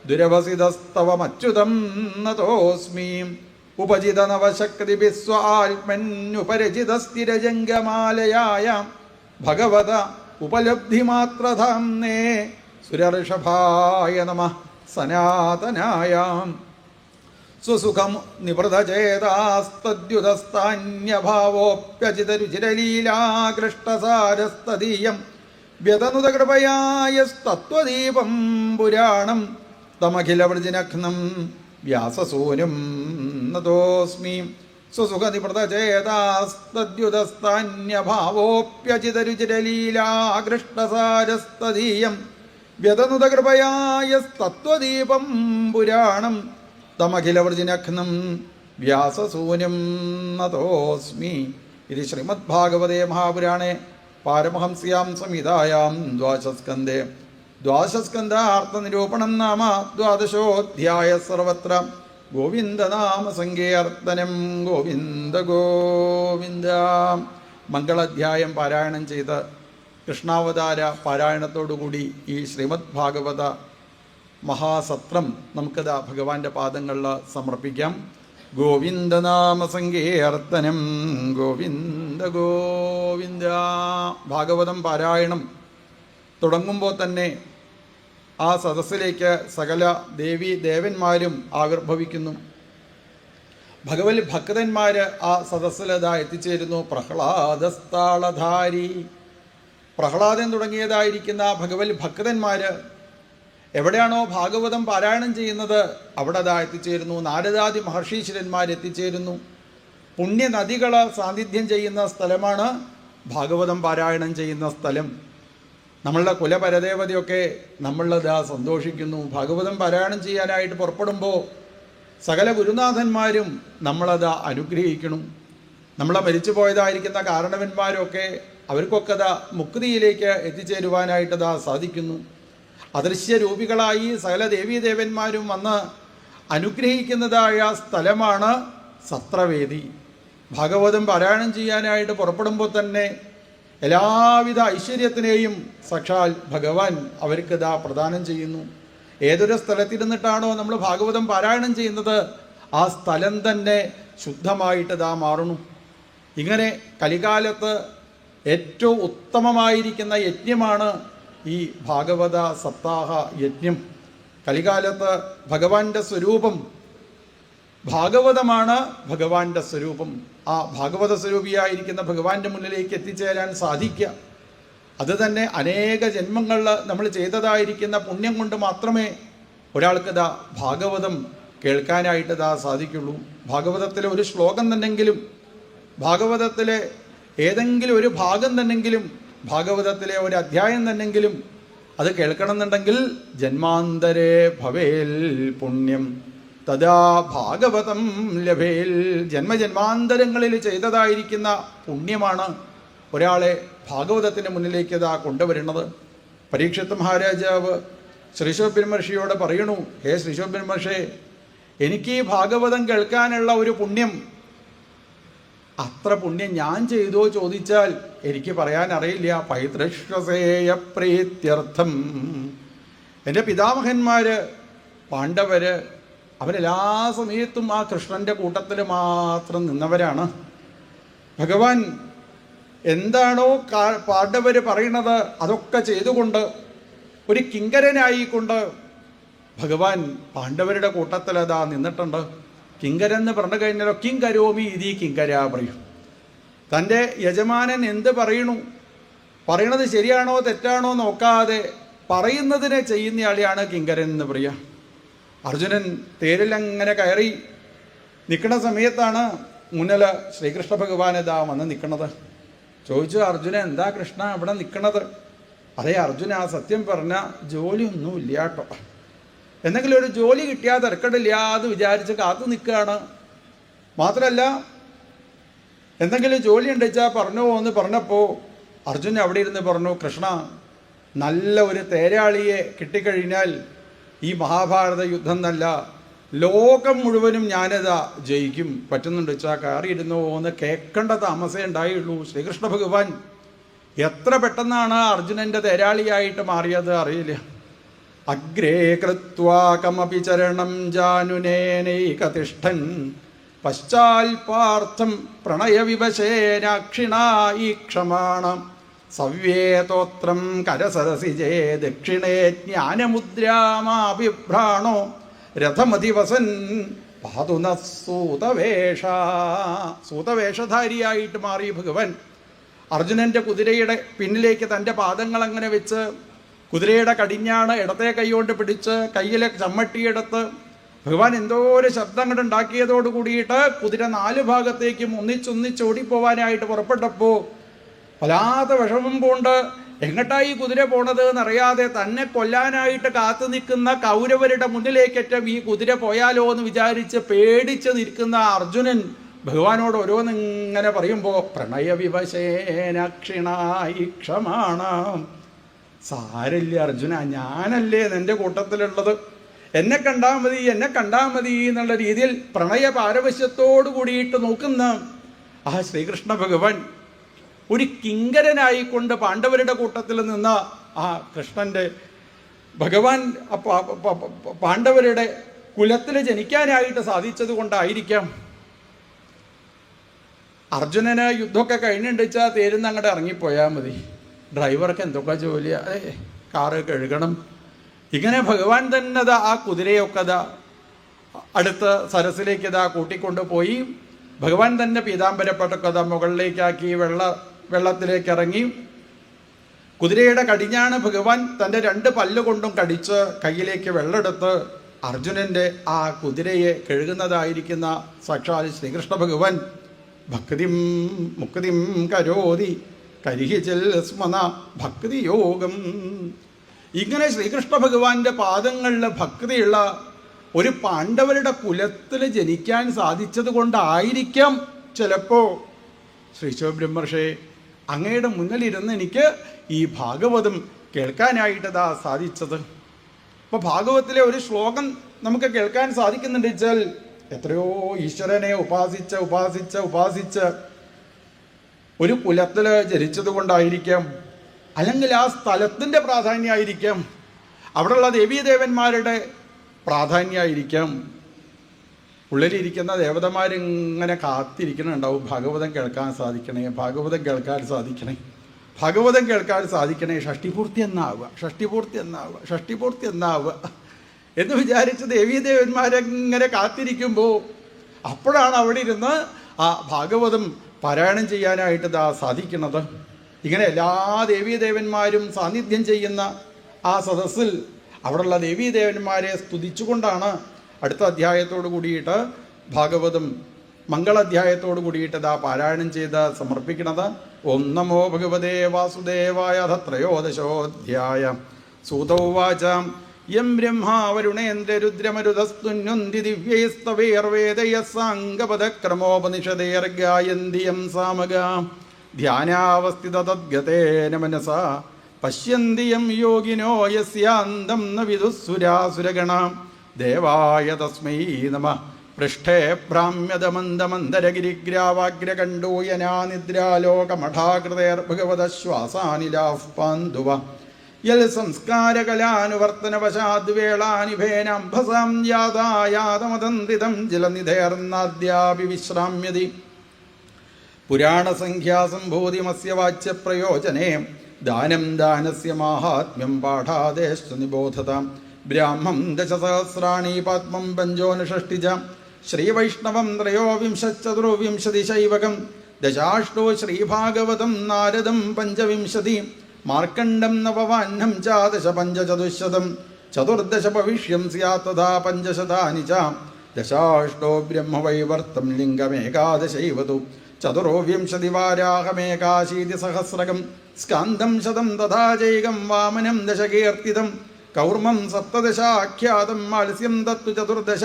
ദുരവസിതസ്തവമച്യുതം നതോസ്മി ഉപജിതനവശക്തിഭിസ്വാത്മന്യുപരചിതസ്ഥിരജംഗമാലയായ ഭഗവത ഉപലബ്ധിമാത്രധാംനേ സുരഋഷഭായ നമഃ സനാതനായ സ്വസുഖം നിവൃതചേതാസ്തദ്യുതസ്ഥാന്യഭാവോപ്യചിതരുചിരലീലാകൃഷ്ടസാരസ്തദീയം വ്യതനുതകൃപയായസ്തത്വദീപം പുരാണം തമഖിലവൃജിനഘ്നം വ്യാസസൂനും നതോസ്മി സ്വസുഖനിവൃതചേതാസ്തദ്യുതസ്ഥാന്യഭാവോപ്യചിതരുചിരലീലാകൃഷ്ടസാരസ്തദീയം വ്യതനുതകൃപയായസ്തത്വദീപം പുരാണം തമഖിലവൃജിനഘ്നം വ്യാസസൂനും നതോസ്മി. ഇത് ശ്രീമദ്ഭാഗവതേ മഹാപുരാണേ പാരമഹംസ്യാം സംഹിതായാം ദ്വാദശസ്കന്ധേ ദ്വാദശസ്കന്ധാർത്ഥനിരൂപണം നാമ ദ്വാദശോധ്യായ. സർവത്ര ഗോവിന്ദനാമ സങ്കീർത്തനം. ഗോവിന്ദ ഗോവിന്ദ. മംഗളാധ്യായം പാരായണം ചെയ്ത് കൃഷ്ണാവതാര പാരായണത്തോടുകൂടി ഈ ശ്രീമദ് ഭാഗവത മഹാസത്രം നമുക്കത് ഭഗവാന്റെ പാദങ്ങളിൽ സമർപ്പിക്കാം. ഗോവിന്ദനാമ സങ്കീർത്തനം. ഗോവിന്ദ ഗോവിന്ദ. ഭാഗവതം പാരായണം തുടങ്ങുമ്പോൾ തന്നെ ആ സദസ്സിലേക്ക് സകല ദേവീ ദേവന്മാരും ആവിർഭവിക്കുന്നു. ഭഗവത് ഭക്തന്മാർ ആ സദസ്സിലതാ എത്തിച്ചേരുന്നു. പ്രഹ്ലാദസ്താളധാരി, പ്രഹ്ലാദൻ തുടങ്ങിയതായിരിക്കുന്ന ഭഗവത് ഭക്തന്മാർ എവിടെയാണോ ഭാഗവതം പാരായണം ചെയ്യുന്നത് അവിടെ അതാ എത്തിച്ചേരുന്നു. നാരദാദി മഹർഷീശ്വരന്മാർ എത്തിച്ചേരുന്നു. പുണ്യനദികൾ സാന്നിധ്യം ചെയ്യുന്ന സ്ഥലമാണ് ഭാഗവതം പാരായണം ചെയ്യുന്ന സ്ഥലം. നമ്മളുടെ കുലപരദേവതയൊക്കെ നമ്മളിതാ സന്തോഷിക്കുന്നു. ഭാഗവതം പാരായണം ചെയ്യാനായിട്ട് പുറപ്പെടുമ്പോൾ സകല ഗുരുനാഥന്മാരും നമ്മളതാ അനുഗ്രഹിക്കണം. നമ്മളെ മരിച്ചു പോയതായിരിക്കുന്ന കാരണവന്മാരൊക്കെ അവർക്കൊക്കെ അതാ മുക്തിയിലേക്ക് എത്തിച്ചേരുവാനായിട്ടതാ സാധിക്കുന്നു. അദൃശ്യരൂപികളായി സകല ദേവീദേവന്മാരും വന്ന് അനുഗ്രഹിക്കുന്നതായ സ്ഥലമാണ് സത്രവേദി. ഭാഗവതം പാരായണം ചെയ്യാനായിട്ട് പുറപ്പെടുമ്പോൾ തന്നെ എല്ലാവിധ ഐശ്വര്യത്തിനെയും സാക്ഷാൽ ഭഗവാൻ അവർക്ക് ഇതാ പ്രദാനം ചെയ്യുന്നു. ഏതൊരു സ്ഥലത്തിരുന്നിട്ടാണോ നമ്മൾ ഭാഗവതം പാരായണം ചെയ്യുന്നത് ആ സ്ഥലം തന്നെ ശുദ്ധമായിട്ട് ഇതാ മാറുന്നു. ഇങ്ങനെ കലികാലത്ത് ഏറ്റവും ഉത്തമമായിരിക്കുന്ന യജ്ഞമാണ് ഈ ഭാഗവത സപ്താഹ യജ്ഞം. കലികാലത്ത് ഭഗവാന്റെ സ്വരൂപം ഭാഗവതമാണ് ഭഗവാന്റെ സ്വരൂപം. ആ ഭാഗവത സ്വരൂപിയായിരിക്കുന്ന ഭഗവാന്റെ മുന്നിലേക്ക് എത്തിച്ചേരാൻ സാധിക്കുക അത് തന്നെ അനേക ജന്മങ്ങളിൽ നമ്മൾ ചെയ്തതായിരിക്കുന്ന പുണ്യം കൊണ്ട് മാത്രമേ ഒരാൾക്ക് ഭാഗവതം കേൾക്കാനായിട്ട് സാധിക്കുള്ളൂ. ഭാഗവതത്തിലെ ഒരു ശ്ലോകം തന്നെങ്കിലും, ഭാഗവതത്തിലെ ഏതെങ്കിലും ഒരു ഭാഗം തന്നെങ്കിലും, ഭാഗവതത്തിലെ ഒരു അധ്യായം തന്നെങ്കിലും അത് കേൾക്കണമെന്നുണ്ടെങ്കിൽ ജന്മാന്തരേ ഭവേൽ പുണ്യം തഥാ ഭാഗവതം ലഭേൽ. ജന്മജന്മാന്തരങ്ങളിൽ ചെയ്തതായിരിക്കുന്ന പുണ്യമാണ് ഒരാളെ ഭാഗവതത്തിൻ്റെ മുന്നിലേക്ക് കൊണ്ടുവരുന്നത്. പരീക്ഷത്ത് മഹാരാജാവ് ശ്രീശോബ്രഹ്മർഷിയോട് പറയണു, ഹേ ശ്രീശോബ്രഹ്മർഷേ, എനിക്ക് ഈ ഭാഗവതം കേൾക്കാനുള്ള ഒരു പുണ്യം, അത്ര പുണ്യം ഞാൻ ചെയ്തോ ചോദിച്ചാൽ എനിക്ക് പറയാൻ അറിയില്ല. പൈതൃശ്വസേയ പ്രീത്യർത്ഥം. എൻ്റെ പിതാമഹന്മാര് പാണ്ഡവര് അവരെല്ലാ സമയത്തും ആ കൃഷ്ണൻ്റെ കൂട്ടത്തിൽ മാത്രം നിന്നവരാണ്. ഭഗവാൻ എന്താണോ പാണ്ഡവര് പറയണത് അതൊക്കെ ചെയ്തുകൊണ്ട് ഒരു കിങ്കരനായിക്കൊണ്ട് ഭഗവാൻ പാണ്ഡവരുടെ കൂട്ടത്തിൽ നിന്നിട്ടുണ്ട്. കിങ്കരെന്ന് പറഞ്ഞു കഴിഞ്ഞാലോ കിങ്കരോമി ഇതി കിങ്കര പറയും. തൻ്റെ യജമാനൻ എന്ത് പറയണു, പറയണത് ശരിയാണോ തെറ്റാണോ നോക്കാതെ പറയുന്നതിനെ ചെയ്യുന്നയാളെയാണ് കിങ്കരൻ എന്ന് പറയുക. അർജുനൻ തേരിലങ്ങനെ കയറി നിൽക്കുന്ന സമയത്താണ് മുന്നിൽ ശ്രീകൃഷ്ണ ഭഗവാൻ വന്ന് നിൽക്കുന്നത്. ചോദിച്ചു, അർജുന എന്താ കൃഷ്ണ ഇവിടെ നിൽക്കണത്? അതേ അർജുന, സത്യം പറഞ്ഞ ജോലിയൊന്നും ഇല്ല കേട്ടോ, എന്തെങ്കിലും ഒരു ജോലി കിട്ടിയാൽ തിരക്കടില്ല എന്ന് വിചാരിച്ച് കാത്തു നിൽക്കുകയാണ്. മാത്രമല്ല എന്തെങ്കിലും ജോലി ഉണ്ടെച്ചാൽ പറഞ്ഞോ എന്ന് പറഞ്ഞപ്പോൾ അർജുൻ അവിടെ ഇരുന്ന് പറഞ്ഞു, കൃഷ്ണ, നല്ല ഒരു തേരാളിയെ കിട്ടിക്കഴിഞ്ഞാൽ ഈ മഹാഭാരത യുദ്ധം എന്നല്ല ലോകം മുഴുവനും ഞാനിതാ ജയിക്കും, പറ്റുന്നുണ്ട് വെച്ചാൽ കയറിയിരുന്നോ എന്ന് കേൾക്കേണ്ട താമസേ ഉണ്ടായുള്ളൂ. ശ്രീകൃഷ്ണ ഭഗവാൻ എത്ര പെട്ടെന്നാണ് അർജുനൻ്റെ തേരാളിയായിട്ട് മാറിയത് അറിയില്ല. അഗ്രേ കൃത്വാ കമപി ചരണം ജാനുനേനൈകതിഷ്ഠൻ പശ്ചാൽപാർത്ഥം പ്രണയവിവശേനാക്ഷിണാക്ഷമാണം സവ്യേതോത്രം കരസരസിജേ ദക്ഷിണേ ജ്ഞാനമുദ്രാമാഭിഭ്രാണോ രഥമതിവസൻ പാതുന സൂതവേഷ. സൂതവേഷധാരിയായിട്ട് മാറി ഭഗവാൻ. അർജുനൻ്റെ കുതിരയുടെ പിന്നിലേക്ക് തൻ്റെ പാദങ്ങൾ അങ്ങനെ വെച്ച് കുതിരയുടെ കടിഞ്ഞാണ് ഇടത്തെ കൈകൊണ്ട് പിടിച്ച് കയ്യിലെ ചമ്മട്ടിയെടുത്ത് ഭഗവാൻ എന്തോ ഒരു ശബ്ദം അങ്ങോട്ട് ഉണ്ടാക്കിയതോട് കൂടിയിട്ട് കുതിര 4 ഭാഗത്തേക്കും ഒന്നിച്ചൊന്നിച്ച് ഓടിപ്പോവാനായിട്ട് പുറപ്പെട്ടപ്പോൾ വല്ലാത്ത വിഷമം കൊണ്ട് എങ്ങോട്ടായി കുതിര പോണത് എന്നറിയാതെ തന്നെ കൊല്ലാനായിട്ട് കാത്തു നിൽക്കുന്ന കൗരവരുടെ മുന്നിലേക്കറ്റം ഈ കുതിര പോയാലോ എന്ന് വിചാരിച്ച് പേടിച്ച് നിൽക്കുന്ന അർജുനൻ ഭഗവാനോട് ഓരോന്നിങ്ങനെ പറയുമ്പോൾ പ്രണയവിവശേനക്ഷിണായി ക്ഷമാണ്. സാരില്ല അർജുന, ഞാനല്ലേ നിൻ്റെ കൂട്ടത്തിലുള്ളത്, എന്നെ കണ്ടാൽ മതി, എന്നെ കണ്ടാൽ മതി എന്നുള്ള രീതിയിൽ പ്രണയ പാരവശ്യത്തോടു കൂടിയിട്ട് നോക്കുന്ന ആ ശ്രീകൃഷ്ണ ഭഗവാൻ ഒരു കിങ്കരനായിക്കൊണ്ട് പാണ്ഡവരുടെ കൂട്ടത്തിൽ നിന്ന ആ കൃഷ്ണൻ്റെ ഭഗവാൻ പാണ്ഡവരുടെ കുലത്തിൽ ജനിക്കാനായിട്ട് സാധിച്ചത് കൊണ്ടായിരിക്കാം അർജുനന് യുദ്ധമൊക്കെ കഴിഞ്ഞിട്ടുവെച്ചാൽ തേരുന്ന് അങ്ങോട്ട് ഇറങ്ങിപ്പോയാൽ മതി, ഡ്രൈവർക്ക് എന്തൊക്കെ ജോലിയാ, കാറ് കഴുകണം. ഇങ്ങനെ ഭഗവാൻ തന്നെ ആ കുതിരയൊക്കെ അടുത്ത് സരസിലേക്ക് കൂട്ടിക്കൊണ്ട് പോയി ഭഗവാൻ തന്നെ പീതാംബരപ്പട്ടൊക്കെ മുകളിലേക്കാക്കി വെള്ളത്തിലേക്ക് ഇറങ്ങി. കുതിരയുടെ കടിഞ്ഞാണ് ഭഗവാൻ തൻ്റെ 2 പല്ലുകൊണ്ടും കടിച്ച് കയ്യിലേക്ക് വെള്ളമെടുത്ത് അർജുനൻ്റെ ആ കുതിരയെ കഴുകുന്നതായിരിക്കുന്ന സാക്ഷാൽ ശ്രീകൃഷ്ണ ഭഗവാൻ ഭക്തിം മുക്തിം കരോതി കരിഹിചൽ സ്മന ഭക്തിയോഗം. ഇങ്ങനെ ശ്രീകൃഷ്ണ ഭഗവാന്റെ പാദങ്ങളിൽ ഭക്തിയുള്ള ഒരു പാണ്ഡവരുടെ കുലത്തിൽ ജനിക്കാൻ സാധിച്ചത് കൊണ്ടായിരിക്കാം ചിലപ്പോൾ ശ്രീശോബ്രഹ്മർഷേ അങ്ങയുടെ മുന്നിലിരുന്ന് എനിക്ക് ഈ ഭാഗവതം കേൾക്കാനായിട്ട് സാധിച്ചത്. അപ്പോൾ ഭാഗവതത്തിലെ ഒരു ശ്ലോകം നമുക്ക് കേൾക്കാൻ സാധിക്കുന്നുണ്ട് വെച്ചാൽ എത്രയോ ഈശ്വരനെ ഉപാസിച്ച് ഒരു കുലത്തിൽ ജനിച്ചത് കൊണ്ടായിരിക്കാം, അല്ലെങ്കിൽ ആ സ്ഥലത്തിൻ്റെ പ്രാധാന്യമായിരിക്കാം, അവിടെയുള്ള ദേവീദേവന്മാരുടെ പ്രാധാന്യമായിരിക്കാം. ഉള്ളിലിരിക്കുന്ന ദേവതമാരിങ്ങനെ കാത്തിരിക്കണുണ്ടാവും, ഭാഗവതം കേൾക്കാൻ സാധിക്കണേ, ഭാഗവതം കേൾക്കാൻ സാധിക്കണേ, ഭാഗവതം കേൾക്കാൻ സാധിക്കണേ, ഷഷ്ടിപൂർത്തി എന്നാവുക എന്ന് വിചാരിച്ച് ദേവീദേവന്മാരെങ്ങനെ കാത്തിരിക്കുമ്പോൾ അപ്പോഴാണ് അവിടെ ഇരുന്ന് ആ ഭാഗവതം പാരായണം ചെയ്യാനായിട്ട് സാധിക്കുന്നത്. ഇങ്ങനെ എല്ലാ ദേവീദേവന്മാരും സാന്നിധ്യം ചെയ്യുന്ന ആ സദസ്സിൽ അവിടെയുള്ള ദേവീദേവന്മാരെ സ്തുതിച്ചുകൊണ്ടാണ് അടുത്ത അധ്യായത്തോട് കൂടിയിട്ട് ഭാഗവതം മംഗളാധ്യായത്തോട് കൂടിയിട്ട് പാരായണം ചെയ്ത് സമർപ്പിക്കുന്നത്. ഓം നമോ ഭഗവതേ വാസുദേവായ. ത്രയോദശോധ്യായ. സൂതൗവാച യം ബ്രഹ്മാ വരുണേന്ദ്ര രുദ്രമരുതസ്തുന്യന്തി ദിവ്യൈസ്തവൈർവേദയസാംഗപദക്രമോപനിഷദേർഗായന്തി യം സാമഗാ ധ്യാനാവസ്ഥിത തദ്ഗതേന മനസാ പശ്യന്തി യം യോഗിനോ യസ്യാന്തം ന വിദുഃസുരാസുരഗണ ദേവായ തസ്മൈ നമഃ. പൃഷ്ഠേ ഭ്രാമ്യതമന്ദമന്ദരഗിരിഗ്രാവാഗ്രകണ്ഡൂയനാനിദ്രാലോകമഠാകൃതേർഭഗവതശ്വാസാനിലാഃ പാന്തുവ യൽ സംസ്കാരകലാനുവർത്തനവശാദ്വേളാനിഭേനാംഭസാം യാതായാതമതന്ത്രിതം ജലനിധേർന്നാദ്യാപി വിശ്രാമ്യതി. പുരാണസംഖ്യാസംഭൂതിമസ്യ വാച്യപ്രയോജനേ ദാനം ദാനസ്യ മാഹാത്മ്യം പാഠാദേശ്ച നിബോധതാം. ബ്രാഹ്മം ദശസഹസ്രാണി പാത്മം പഞ്ചോനഷഷ്ടിജ ശ്രീവൈഷ്ണവം ത്രയോവിംശചതുർവിംശതിശൈവകം ദശാഷ്ടോ ശ്രീഭാഗവതം നാരദം പഞ്ചവിംശതി മാർക്കണ്ഡം നവവാഹ്നം ചാദശ പഞ്ചചതുശതം ചതുർദശ ഭവിഷ്യം സ്യാത് തഥാ പഞ്ചശതാനി ച ദശാഷ്ടോ ബ്രഹ്മവൈവർത്തം ലിംഗമേകാദശൈവതു ചതുർവിംശതി വാരാഹമേകാശീതി സഹസ്രകം സ്കാന്ദം ശതം തഥാ ജൈകം വാമനം ദശകീർത്തിതം കൗർമം സപ്തദശാഖ്യാതം മാത്സ്യം തത്തു ചതുർദശ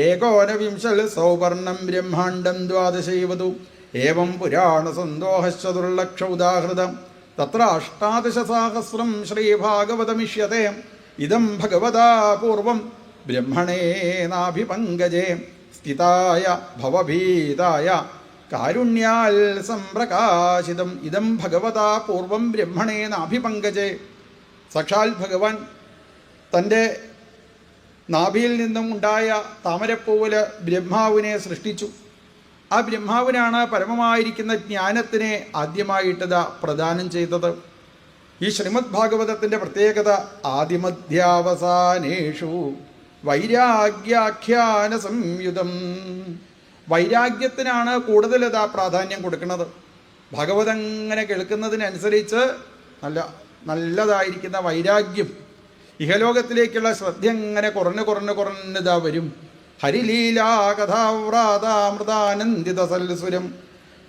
ഏകോനവിംശൽ സൗവർണം ബ്രഹ്മാണ്ഡം ദ്വാദശൈവതു ഏവം പുരാണസന്തോഹശ്ചതുർലക്ഷ ഉദാഹൃതം തത്ര അഷ്ടാദശസഹസ്രം ശ്രീഭാഗവതമിഷ്യത്തെ ഇദം ഭഗവതാ പൂർവം ബ്രഹ്മണേ നാഭിപങ്കജേ സ്ഥിതായ ഭവഭീതായ കാരുണ്യാൽ സംപ്രകാശിതം. ഇദം ഭഗവതാ പൂർവം ബ്രഹ്മണേ നാഭിപങ്കജേ. സാക്ഷാൽ ഭഗവാൻ തൻ്റെ നാഭിയിൽ നിന്നും ഉണ്ടായ താമരപ്പൂവില് ബ്രഹ്മാവിനെ സൃഷ്ടിച്ചു. ആ ബ്രഹ്മാവിനാണ് പരമമായിരിക്കുന്ന ജ്ഞാനത്തിനെ ആദ്യമായിട്ട് പ്രദാനം ചെയ്തത്. ഈ ശ്രീമദ് ഭാഗവതത്തിൻ്റെ പ്രത്യേകത ആദിമധ്യാവസാനേഷു വൈരാഗ്യാഖ്യാന സംയുതം. വൈരാഗ്യത്തിനാണ് കൂടുതൽ പ്രാധാന്യം കൊടുക്കുന്നത്. ഭഗവതം ഇങ്ങനെ കേൾക്കുന്നതിനനുസരിച്ച് നല്ലതായിരിക്കുന്ന വൈരാഗ്യം, ഇഹലോകത്തിലേക്കുള്ള ശ്രദ്ധ ഇങ്ങനെ കുറഞ്ഞ് വരും. ഹരിലീലാ കഥാവ്രാതാമൃതാനന്ദിത സൽസുരം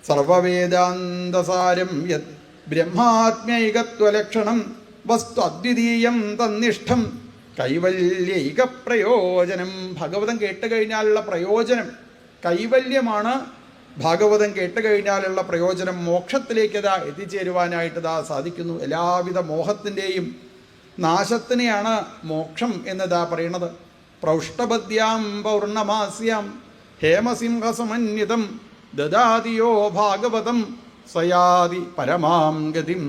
സർവവേദാന്തസാരം യത് ബ്രഹ്മാത്മൈകത്വലക്ഷണം വസ്തു അദ്വിതീയം തന്നിഷ്ഠം കൈവല്യൈക പ്രയോജനം. ഭാഗവതം കേട്ട് കഴിഞ്ഞാലുള്ള പ്രയോജനം കൈവല്യമാണ്. ഭാഗവതം കേട്ട് കഴിഞ്ഞാലുള്ള പ്രയോജനം മോക്ഷത്തിലേക്ക് എത്തിച്ചേരുവാനായിട്ട് സാധിക്കുന്നു. എല്ലാവിധ മോഹത്തിൻ്റെയും നാശത്തിനെയാണ് മോക്ഷം എന്ന് പറയുന്നത്. പ്രൗഷ്ടപദ്യാം പൗർണമാസ്യാം ഹേമസിംഹസമന്വിതം ദദാതിയോ ഭാഗവതം സയാതി പരമാം ഗതിം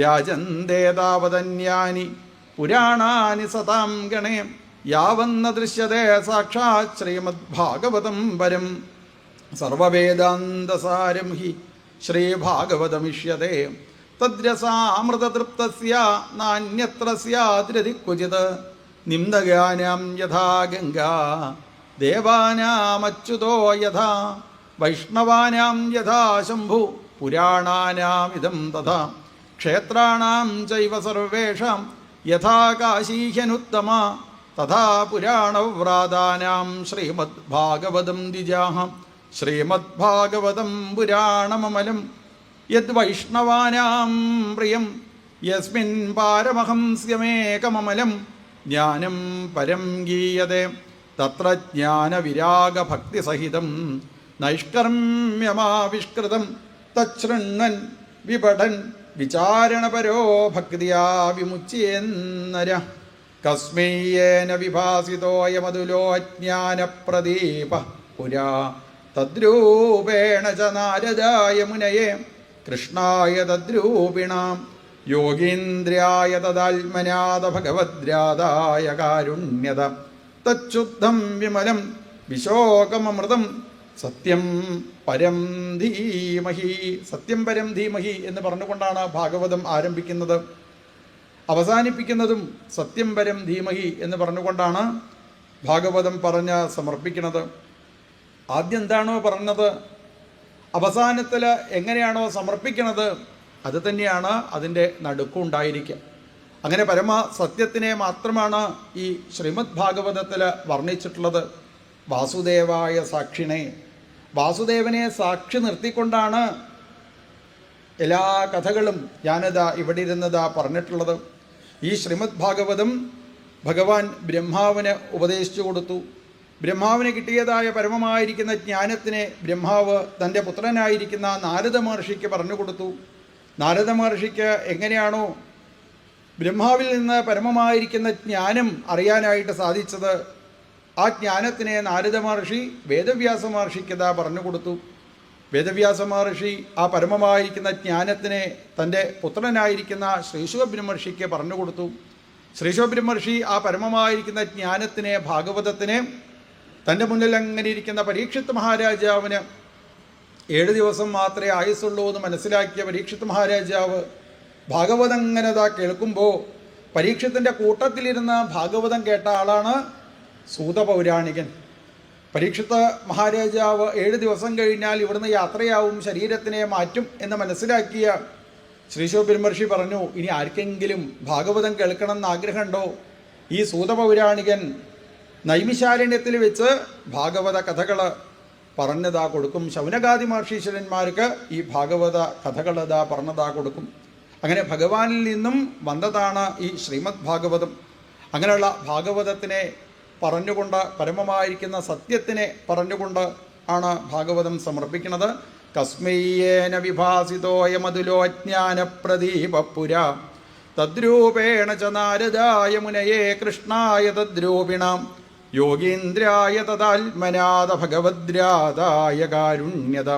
രാജന്തേതാവതന്യാനി പുരാണാനി സതാം ഗണേ യാവന്ന ദൃശ്യതേ സാക്ഷാത് ശ്രീമദ്ഭാഗവതം പരം സർവവേദാന്തസാരം ഹി ശ്രീഭാഗവതമിഷ്യത്തെ തദ്രസാമൃതതൃപ്തസ്യ നാന്യത്ര സ്യാദ്രതി ക്വചിത് നിമ്നഗാനാം യഥാ ഗംഗാ ദേവാനാമച്യുതോ യഥാ വൈഷ്ണവാനാം യഥാ ശംഭു പുരാണാനാമിദം തഥാ ക്ഷേത്രാണാം ചൈവ സർവേഷാം യഥാ കാശീഹ്യനുത്തമ തഥാ പുരാണവ്രാതാനാം ശ്രീമദ്ഭാഗവതം ദ്വിജാഃ ശ്രീമദ്ഭാഗവതം പുരാണമമലം യദ്വൈഷ്ണവാനാം പ്രിയം യസ്മിൻ പാരമഹംസ്യമേകമമലം ജ്ഞാനം പരം ഗീയതേ തത്ര ജ്ഞാനവിരാഗഭക്തിസഹിതം നൈഷ്കർമ്മ്യമാവിഷ്കൃതം തച്ഛൃണ്വൻ വിപഠൻ വിചാരണപരോ ഭക്തിയാ വിമുച്യേന്നര കസ്മൈയേന വിഭാസിതോയമതുലോ ജ്ഞാനപ്രദീപഃ പുരാ തദ്രൂപേണ ച നാരദായ മുനയേ കൃഷ്ണായ തദ്രൂപിണാം യോഗീന്ദ്രായ തദാത്മനാദ ഭഗവദ്രാദായ കാരുണ്യത തച്ഛുദ്ധം വിമലം വിശോകമമൃതം സത്യം പരം ധീമഹി. സത്യം പരം ധീമഹി എന്ന് പറഞ്ഞുകൊണ്ടാണ് ഭാഗവതം ആരംഭിക്കുന്നത്. അവസാനിപ്പിക്കുന്നതും സത്യം പരം ധീമഹി എന്ന് പറഞ്ഞുകൊണ്ടാണ് ഭാഗവതം പറഞ്ഞ് സമർപ്പിക്കുന്നത്. ആദ്യം എന്താണോ പറഞ്ഞത്, അവസാനത്തിൽ എങ്ങനെയാണോ സമർപ്പിക്കണത്, അത് തന്നെയാണ് അതിൻ്റെ നടുക്കം ഉണ്ടായിരിക്കുക. അങ്ങനെ പരമ സത്യത്തിനെ മാത്രമാണ് ഈ ശ്രീമദ് ഭാഗവതത്തിൽ വർണ്ണിച്ചിട്ടുള്ളത്. വാസുദേവായ സാക്ഷിണേ, വാസുദേവനെ സാക്ഷി നിർത്തിക്കൊണ്ടാണ് എല്ലാ കഥകളും ഞാനിതാ ഇവിടെ ഇരുന്നതാ പറഞ്ഞിട്ടുള്ളത്. ഈ ശ്രീമദ് ഭാഗവതം ഭഗവാൻ ബ്രഹ്മാവിന് ഉപദേശിച്ചു കൊടുത്തു. ബ്രഹ്മാവിന് കിട്ടിയതായ പരമമായിരിക്കുന്ന ജ്ഞാനത്തിനെ ബ്രഹ്മാവ് തൻ്റെ പുത്രനായിരിക്കുന്ന നാരദ മഹർഷിക്ക് പറഞ്ഞു കൊടുത്തു. നാരദ മഹർഷിക്ക് എങ്ങനെയാണോ ബ്രഹ്മാവിൽ നിന്ന് പരമമായിരിക്കുന്ന ജ്ഞാനം അറിയാനായിട്ട് സാധിച്ചത്, ആ ജ്ഞാനത്തിനെ നാരദ മഹർഷി വേദവ്യാസ മഹർഷിക്കതാ പറഞ്ഞു കൊടുത്തു. വേദവ്യാസ മഹർഷി ആ പരമമായിരിക്കുന്ന ജ്ഞാനത്തിനെ തൻ്റെ പുത്രനായിരിക്കുന്ന ശ്രീശുഖബ്രഹ്മർഷിക്ക് പറഞ്ഞു കൊടുത്തു. ശ്രീശുഖബ്രഹ്മർഷി ആ പരമമായിരിക്കുന്ന ജ്ഞാനത്തിനെ, ഭാഗവതത്തിനെ തൻ്റെ മുന്നിൽ അങ്ങനെ ഇരിക്കുന്ന പരീക്ഷിത് മഹാരാജാവിന് 7 ദിവസം മാത്രമേ ആയുസുള്ളൂ എന്ന് മനസ്സിലാക്കിയ പരീക്ഷിത് മഹാരാജാവ് ഭാഗവതം ഇങ്ങനെ കേൾക്കുമ്പോൾ പരീക്ഷത്തിൻ്റെ കൂട്ടത്തിലിരുന്ന് ഭാഗവതം കേട്ട ആളാണ് സൂതപൗരാണികൻ. പരീക്ഷിത്ത് മഹാരാജാവ് 7 ദിവസം കഴിഞ്ഞാൽ ഇവിടുന്ന് യാത്രയാവും, ശരീരത്തിനെ മാറ്റും എന്ന് മനസ്സിലാക്കിയ ശ്രീശുഖബ്രഹ്മർഷി പറഞ്ഞു, ഇനി ആർക്കെങ്കിലും ഭാഗവതം കേൾക്കണം എന്ന് ആഗ്രഹമുണ്ടോ? ഈ സൂതപൗരാണികൻ നൈമിശാരണ്യത്തിൽ വെച്ച് ഭാഗവത കഥകൾ പറഞ്ഞതാ കൊടുക്കും. ശൗനകാദി മഹർഷീശ്വരന്മാർക്ക് ഈ ഭാഗവത കഥകളതാ പറഞ്ഞതാ കൊടുക്കും. അങ്ങനെ ഭഗവാനിൽ നിന്നും വന്നതാണ് ഈ ശ്രീമദ് ഭാഗവതം. അങ്ങനെയുള്ള ഭാഗവതത്തിനെ പറഞ്ഞുകൊണ്ട്, പരമമായിരിക്കുന്ന സത്യത്തിനെ പറഞ്ഞുകൊണ്ട് ആണ് ഭാഗവതം സമർപ്പിക്കുന്നത്. കസ്മയ്യേന വിഭാസിതോയമതുലോ ജ്ഞാനപ്രദീപപുര തദ്രൂപേണ ച നാരദായ മുനയേ കൃഷ്ണായ തദ്രൂപിണാം യോഗീന്ദ്രായ തദാത്മനാഥ ഭഗവദ്രാതായ കാരുണ്യത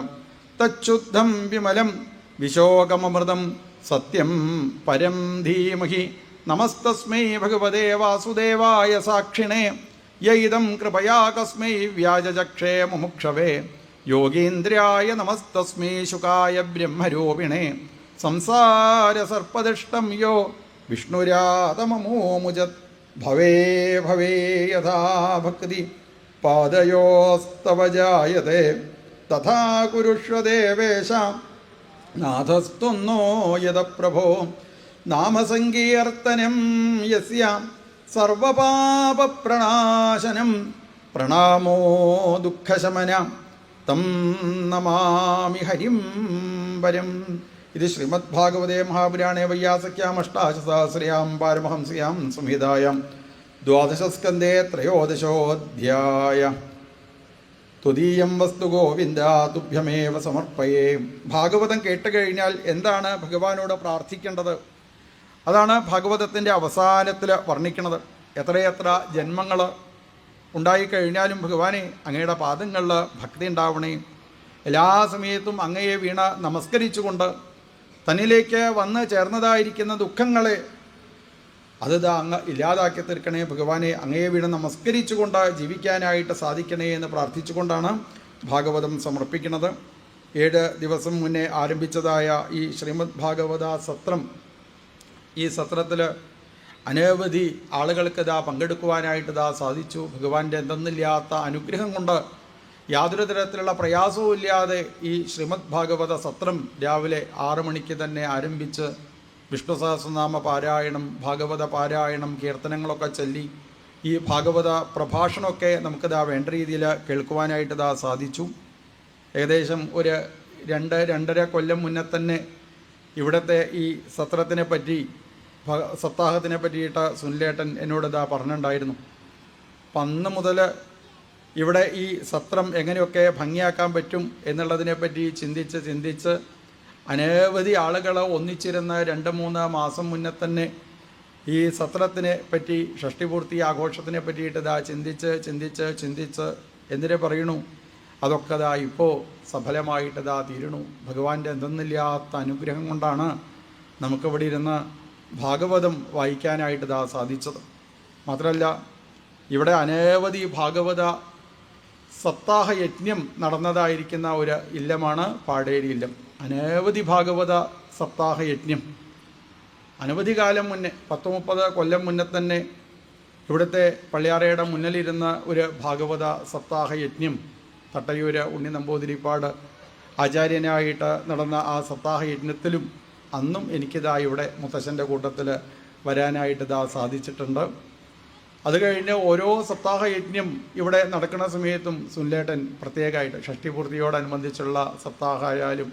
തച്ഛുദ്ധം വിമലം വിശോകമമൃതം സത്യം പരം ധീമഹി. നമസ്തസ്മൈ ഭഗവതേ വാസുദേവായ സാക്ഷിണേ യൈദം കൃപയാ കസ്മൈ വ്യാജചക്ഷേ മുമുക്ഷവേ യോഗീന്ദ്രായ നമസ്തസ്മൈ ശുകായ ബ്രഹ്മരൂപിണേ സംസാരസർപ്പദിഷ്ടം യോ വിഷ്ണുരാതമമോമുജത് ഭവേ ഭവേ യഥാ ഭക്തി പാദയോസ്തവ ജായതേ തഥാ കുരുഷ്വ ദേവേശ നാഥസ്ത്വന്നോ യദ പ്രഭോ നാമസങ്കീർത്തനം യസ്യ സർവപാപപ്രണാശനം പ്രണാമോ ദുഃഖശമനം തം നമാമി ഹരിം പരം. ഇത് ശ്രീമദ് ഭാഗവതേ മഹാപുരാണേ വയ്യാസഖ്യാം അഷ്ടാദശസഹസ്രയാം പാരമഹംസ്യാം സംഹിതായാം ദ്വാദശസ്കന്ധേ ത്രയോദശോऽധ്യായ. തുദീയം വസ്തു ഗോവിന്ദ തുഭ്യമേവ സമർപ്പയേ. ഭാഗവതം കേട്ട് കഴിഞ്ഞാൽ എന്താണ് ഭഗവാനോട് പ്രാർത്ഥിക്കേണ്ടത്, അതാണ് ഭാഗവതത്തിൻ്റെ അവസാനത്തിൽ വർണ്ണിക്കുന്നത്. എത്രയെത്ര ജന്മങ്ങൾ ഉണ്ടായിക്കഴിഞ്ഞാലും ഭഗവാനെ അങ്ങയുടെ പാദങ്ങളിൽ ഭക്തി ഉണ്ടാവണേ. എല്ലാ സമയത്തും അങ്ങയെ വീണ നമസ്കരിച്ചുകൊണ്ട് തന്നിലേക്ക് വന്ന് ചേർന്നതായിരിക്കുന്ന ദുഃഖങ്ങളെ അത് അങ്ങ് ഇല്ലാതാക്കി തീർക്കണേ ഭഗവാനെ. അങ്ങയെ വീണ് നമസ്കരിച്ചുകൊണ്ട് ജീവിക്കാനായിട്ട് സാധിക്കണേ എന്ന് പ്രാർത്ഥിച്ചുകൊണ്ടാണ് ഭാഗവതം സമർപ്പിക്കുന്നത്. 7 ദിവസം മുന്നേ ആരംഭിച്ചതായ ഈ ശ്രീമദ് ഭാഗവത സത്രം, ഈ സത്രത്തിൽ അനവധി ആളുകൾക്ക് പങ്കെടുക്കുവാനായിട്ട് സാധിച്ചു. ഭഗവാന്റെ എന്തെന്നില്ലാത്ത അനുഗ്രഹം കൊണ്ട് യാതൊരു തരത്തിലുള്ള പ്രയാസവും ഇല്ലാതെ ഈ ശ്രീമദ് ഭാഗവത സത്രം രാവിലെ 6 മണിക്ക് തന്നെ ആരംഭിച്ച് വിഷ്ണു സഹസ്രനാമ പാരായണം, ഭാഗവത പാരായണം, കീർത്തനങ്ങളൊക്കെ ചൊല്ലി ഈ ഭാഗവത പ്രഭാഷണമൊക്കെ നമുക്ക് വേണ്ട രീതിയിൽ കേൾക്കുവാനായിട്ട് സാധിച്ചു. ഏകദേശം ഒരു 2-2.5 കൊല്ലം മുന്നേ തന്നെ ഇവിടുത്തെ ഈ സത്രത്തിനെ പറ്റി, സപ്താഹത്തിനെ പറ്റിയിട്ട് സുനിലേട്ടൻ എന്നോട് പറഞ്ഞിട്ടുണ്ടായിരുന്നു. അപ്പം അന്ന് മുതൽ ഇവിടെ ഈ സത്രം എങ്ങനെയൊക്കെ ഭംഗിയാക്കാൻ പറ്റും എന്നുള്ളതിനെപ്പറ്റി ചിന്തിച്ച് അനവധി ആളുകൾ ഒന്നിച്ചിരുന്ന് 2-3 മാസം മുന്നേ തന്നെ ഈ സത്രത്തിനെ പറ്റി, ഷഷ്ടിപൂർത്തി ആഘോഷത്തിനെ പറ്റിയിട്ട് ചിന്തിച്ച് എന്തിനെ പറയണു, അതൊക്കെ ഇപ്പോൾ സഫലമായിട്ട് തീരണു. ഭഗവാന്റെ എന്തെന്നില്ലാത്ത അനുഗ്രഹം കൊണ്ടാണ് നമുക്കിവിടെ ഇരുന്ന് ഭാഗവതം വായിക്കാനായിട്ട് സാധിച്ചത്. മാത്രമല്ല ഇവിടെ അനവധി ഭാഗവത സപ്താഹ യജ്ഞം നടന്നതായിരിക്കുന്ന ഒരു ഇല്ലമാണ് പാടേരി ഇല്ലം. അനവധി ഭാഗവത സപ്താഹ യജ്ഞം അനവധി കാലം മുന്നേ, 10-30 കൊല്ലം മുന്നേ തന്നെ ഇവിടുത്തെ പള്ളിയാറയുടെ മുന്നിലിരുന്ന ഒരു ഭാഗവത സപ്താഹ യജ്ഞം തട്ടയൂര് ഉണ്ണി നമ്പൂതിരിപ്പാട് ആചാര്യനായിട്ട് നടന്ന ആ സപ്താഹ യജ്ഞത്തിലും അന്നും എനിക്കിതാ ഇവിടെ മുത്തശ്ശൻ്റെ കൂട്ടത്തിൽ വരാനായിട്ട് സാധിച്ചിട്ടുണ്ട്. അത് കഴിഞ്ഞ് ഓരോ സപ്താഹ യജ്ഞം ഇവിടെ നടക്കുന്ന സമയത്തും സുനിലേട്ടൻ പ്രത്യേകമായിട്ട് ഷഷ്ടിപൂർത്തിയോടനുബന്ധിച്ചുള്ള സപ്താഹമായാലും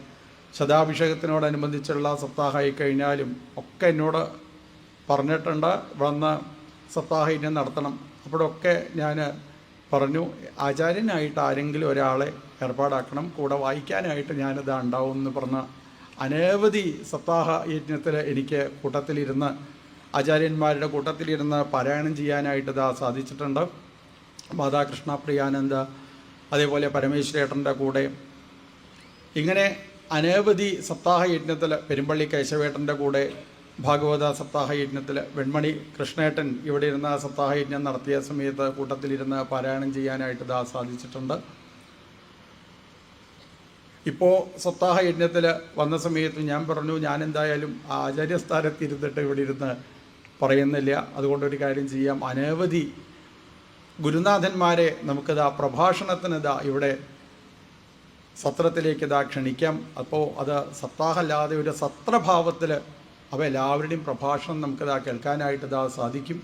ശതാഭിഷേകത്തിനോടനുബന്ധിച്ചുള്ള സപ്താഹമായി കഴിഞ്ഞാലും ഒക്കെ എന്നോട് പറഞ്ഞിട്ടുണ്ട് വന്ന് സപ്താഹ യജ്ഞം നടത്തണം. അപ്പോഴൊക്കെ ഞാൻ പറഞ്ഞു, ആചാര്യനായിട്ട് ആരെങ്കിലും ഒരാളെ ഏർപ്പാടാക്കണം, കൂടെ വായിക്കാനായിട്ട് ഞാനിതാ ഉണ്ടാവും എന്ന് പറഞ്ഞ അനവധി സപ്താഹ യജ്ഞത്തിൽ എനിക്ക് കൂട്ടത്തിലിരുന്ന് ആചാര്യന്മാരുടെ കൂട്ടത്തിലിരുന്ന് പാരായണം ചെയ്യാനായിട്ട് സാധിച്ചിട്ടുണ്ട്. മാതാകൃഷ്ണ പ്രിയാനന്ദ, അതേപോലെ പരമേശ്വരേട്ടൻ്റെ കൂടെ ഇങ്ങനെ അനവധി സപ്താഹ യജ്ഞത്തിൽ പെരുമ്പള്ളി കേശവേട്ടൻ്റെ കൂടെ ഭാഗവത സപ്താഹ യജ്ഞത്തിൽ വെൺമണി കൃഷ്ണേട്ടൻ ഇവിടെ ഇരുന്ന സപ്താഹ യജ്ഞം നടത്തിയ സമയത്ത് കൂട്ടത്തിലിരുന്ന് പാരായണം ചെയ്യാനായിട്ട് സാധിച്ചിട്ടുണ്ട്. ഇപ്പോൾ സപ്താഹ യജ്ഞത്തിൽ വന്ന സമയത്ത് ഞാൻ പറഞ്ഞു, ഞാൻ എന്തായാലും ആചാര്യസ്ഥാനത്തിരുന്നിട്ട് ഇവിടെ ഇരുന്ന് പറയുന്നില്ല, അതുകൊണ്ടൊരു കാര്യം ചെയ്യാം, അനവധി ഗുരുനാഥന്മാരെ നമുക്കിതാ പ്രഭാഷണത്തിന് ഇവിടെ സത്രത്തിലേക്ക് ക്ഷണിക്കാം. അപ്പോൾ അത് സപ്താഹമല്ലാതെ ഒരു സത്രഭാവത്തിൽ എല്ലാവരുടെയും പ്രഭാഷണം നമുക്കിതാ കേൾക്കാനായിട്ട് സാധിക്കും.